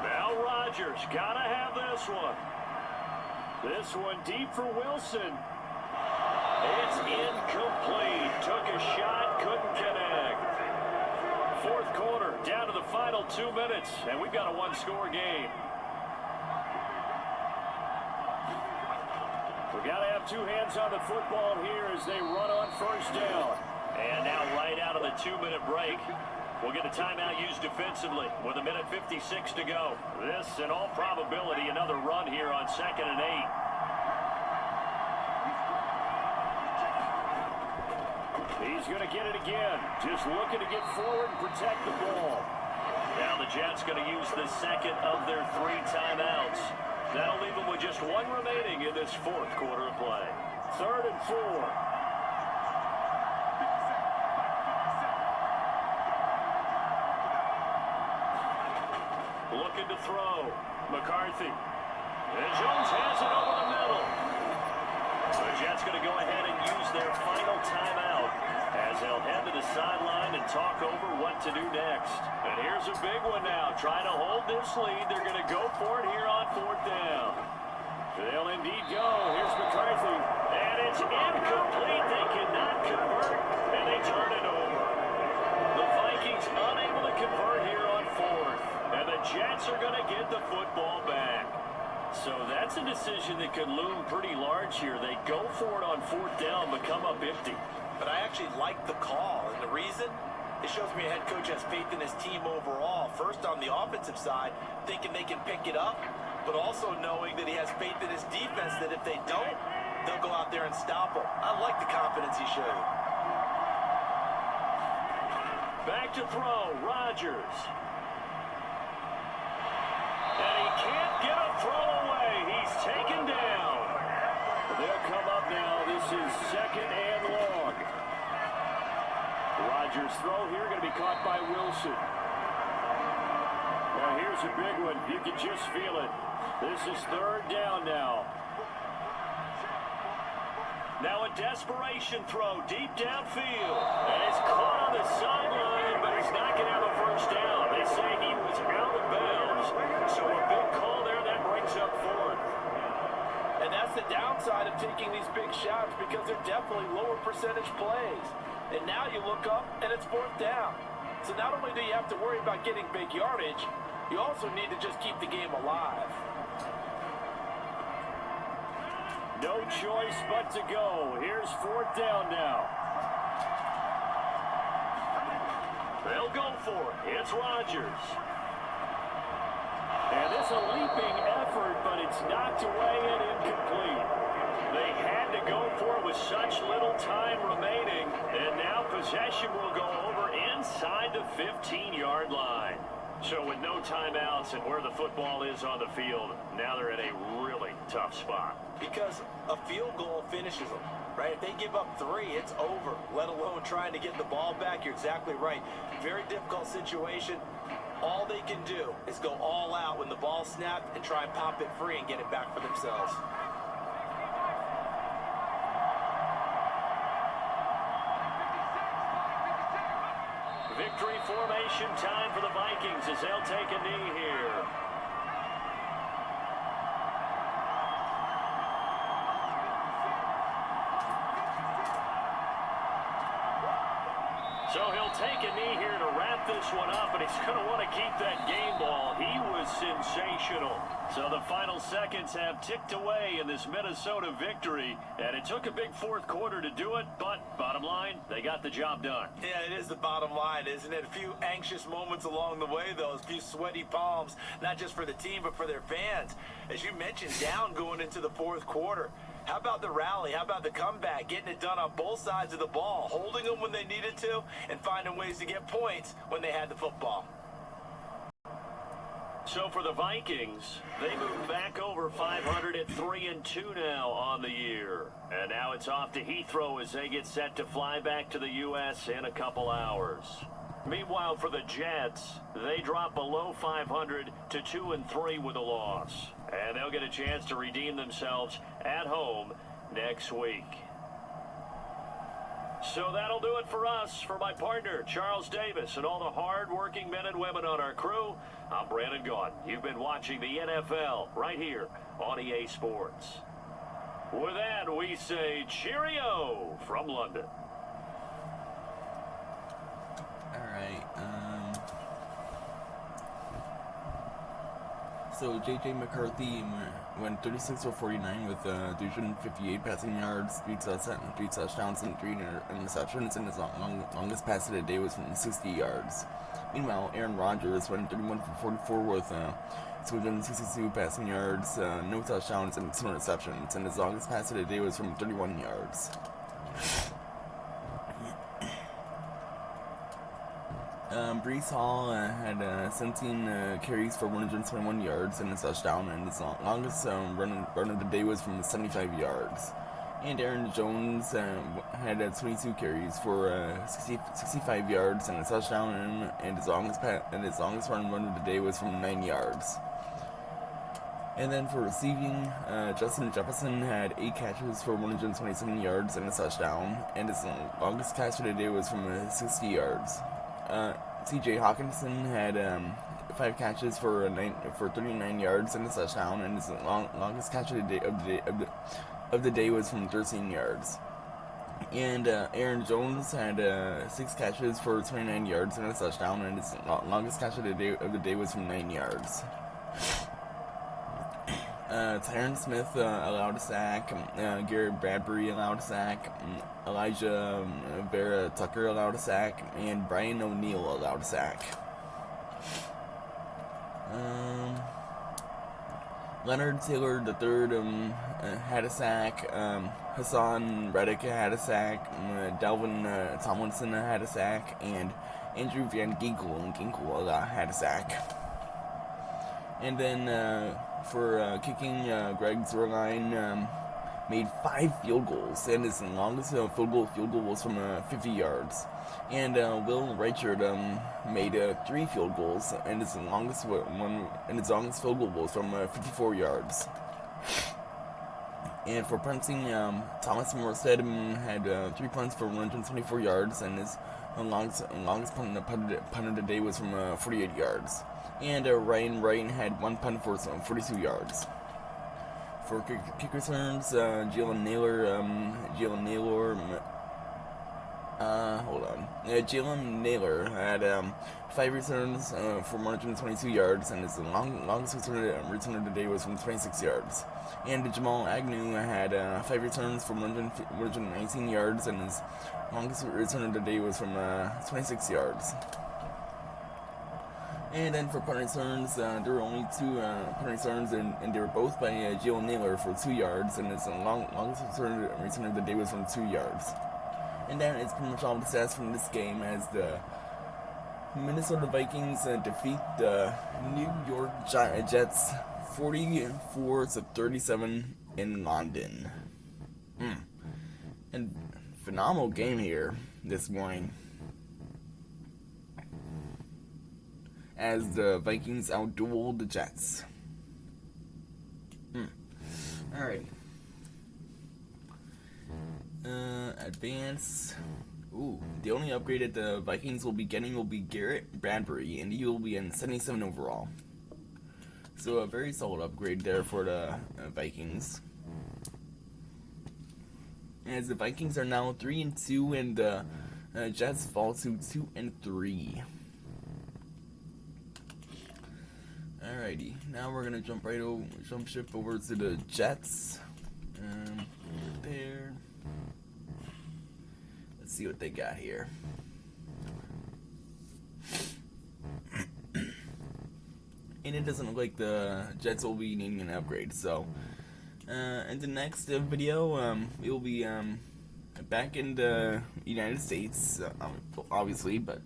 Now Rodgers, gotta have this one. This one deep for Wilson. It's incomplete. Took a shot, couldn't connect. 4th quarter, down to the final 2 minutes, and we've got a 1-score game. We gotta have 2 hands on the football here as they run on 1st down. And now right out of the 2-minute break, we'll get a timeout used defensively with 1:56 to go. This, in all probability, another run here on 2nd and 8. He's going to get it again. Just looking to get forward and protect the ball. Now the Jets going to use the 2nd of their 3 timeouts. That'll leave them with just 1 remaining in this 4th quarter of play. 3rd and 4. Looking to throw. McCarthy. And Jones has it over the middle. The Jets going to go ahead and use their final timeout as they'll head to the sideline and talk over what to do next. And here's a big one now. Trying to hold this lead. They're going to go for it here on 4th down. They'll indeed go. Here's McCarthy. And it's incomplete. They cannot convert, and they turn it over. The Vikings unable to convert here on 4th. And the Jets are going to get the football back. So that's a decision that could loom pretty large here. They go for it on 4th down, but come up empty. But I actually like the call, and the reason? It shows me a head coach has faith in his team overall. First, on the offensive side, thinking they can pick it up, but also knowing that he has faith in his defense that if they don't, they'll go out there and stop them. I like the confidence he showed. Back to throw, Rodgers. And he can't get a throw away. He's taken down. They'll come up now. This is 2nd and long. Rodgers' throw here going to be caught by Wilson. Now here's a big one. You can just feel it. This is 3rd down now. Now a desperation throw deep downfield. And it's caught on the sideline, but he's not going to have a 1st down. They say he was out of bounds. So a big call there that brings up 4th. And that's the downside of taking these big shots because they're definitely lower percentage plays. And now you look up and it's 4th down. So not only do you have to worry about getting big yardage, you also need to just keep the game alive. No choice but to go. Here's 4th down now. They'll go for it. It's Rodgers. And it's a leaping effort, but it's knocked away and incomplete. They had to go for it with such little time remaining, and now possession will go over inside the 15-yard line. So with no timeouts and where the football is on the field, now they're in a really tough spot. Because a field goal finishes them, right? If they give up 3, it's over, let alone trying to get the ball back. You're exactly right. Very difficult situation. All they can do is go all out when the ball's snapped and try and pop it free and get it back for themselves. Victory formation time for the Vikings as they'll take a knee here. So he'll take a knee here to wrap this one up, and he's going to want to keep that game ball. He was sensational. So the final seconds have ticked away in this Minnesota victory, and it took a big 4th quarter to do it, but bottom line, they got the job done. Yeah, it is the bottom line, isn't it? A few anxious moments along the way, though, a few sweaty palms, not just for the team, but for their fans. As you mentioned, down going into the 4th quarter. How about the rally? How about the comeback? Getting it done on both sides of the ball, holding them when they needed to, and finding ways to get points when they had the football. So for the Vikings, they move back over 500 at 3-2 now on the year. And now it's off to Heathrow as they get set to fly back to the U.S. in a couple hours. Meanwhile, for the Jets, they drop below 500 to 2-3 with a loss. And they'll get a chance to redeem themselves at home next week. So that'll do it for us. For my partner, Charles Davis, and all the hard-working men and women on our crew, I'm Brandon Gaudin. You've been watching the NFL right here on EA Sports. With that, we say cheerio from London. All right. So J.J. McCarthy went 36 for 49 with 358 passing yards, 3 touchdowns, and 3 interceptions, and his longest pass of the day was from 60 yards. Meanwhile, Aaron Rodgers went 31 for 44 with 262 passing yards, no touchdowns, and 2 interceptions, and his longest pass of the day was from 31 yards. Breece Hall had 17 carries for 121 yards and a touchdown, and his longest run of the day was from 75 yards. And Aaron Jones had 22 carries for 65 yards and a touchdown, and his longest run of the day was from 9 yards. And then for receiving, Justin Jefferson had 8 catches for 127 yards and a touchdown, and his longest catch of the day was from 60 yards. T.J. Hawkinson had 5 catches for 39 yards and a touchdown, and his longest catch of the day was from 13 yards. And Aaron Jones had 6 catches for 29 yards and a touchdown, and his longest catch of the day was from 9 yards. Tyron Smith allowed a sack. Garrett Bradbury allowed a sack. Elijah Vera Tucker allowed a sack. And Brian O'Neill allowed a sack. Leonard Taylor III had a sack. Hassan Reddick had a sack. Dalvin Tomlinson had a sack. And Andrew Van Ginkel had a sack. And then for kicking, Greg Zerline made 5 field goals, and his longest field goal was from 50 yards. And Will Reichard made 3 field goals, and his longest field goal was from 54 yards. And for punting, Thomas Morstead had 3 punts for 124 yards, and his longest punt of the day was from 48 yards. And Ryan Wright had 1 punt for 42 yards. For kick returns, Jalen Naylor had 5 returns for 122 yards, and his longest return of the day was from 26 yards. And Jamal Agnew had 5 returns for 119 yards, and his longest return of the day was from 26 yards. And then for punt returns, there were only 2 punt returns, and they were both by Jalen Naylor for 2 yards, and his longest return of the day was from 2 yards. And that is pretty much all the stats from this game, as the Minnesota Vikings defeat the New York Jets 44-37 in London. And phenomenal game here this morning, as the Vikings outdueled the Jets. Alright. Advance. The only upgrade that the Vikings will be getting will be Garrett Bradbury, and he will be in 77 overall. So a very solid upgrade there for the Vikings. As the Vikings are now 3-2, and the Jets fall to 2-3. Alrighty, now we're gonna jump ship over to the Jets. There. Let's see what they got here. And it doesn't look like the Jets will be needing an upgrade. So, in the next video, we will be back in the United States, obviously, but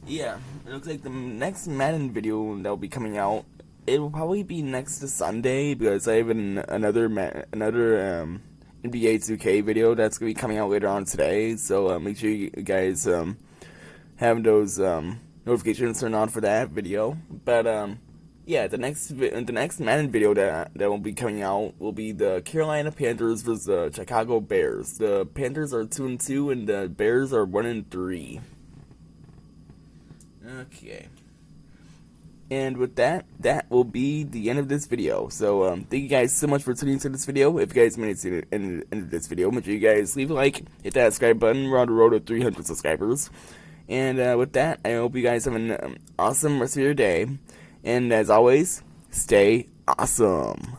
yeah, it looks like the next Madden video that will be coming out, it will probably be next to Sunday, because I have another NBA 2K video that's going to be coming out later on today, so make sure you guys have those notifications turned on for that video. But yeah, the next Madden video that will be coming out will be the Carolina Panthers versus the Chicago Bears. The Panthers are 2-2, and the Bears are 1-3. Okay. And with that will be the end of this video. So, thank you guys so much for tuning into this video. If you guys made it to the end of this video, make sure you guys leave a like, hit that subscribe button. We're on the road to 300 subscribers. And with that, I hope you guys have an awesome rest of your day. And as always, stay awesome.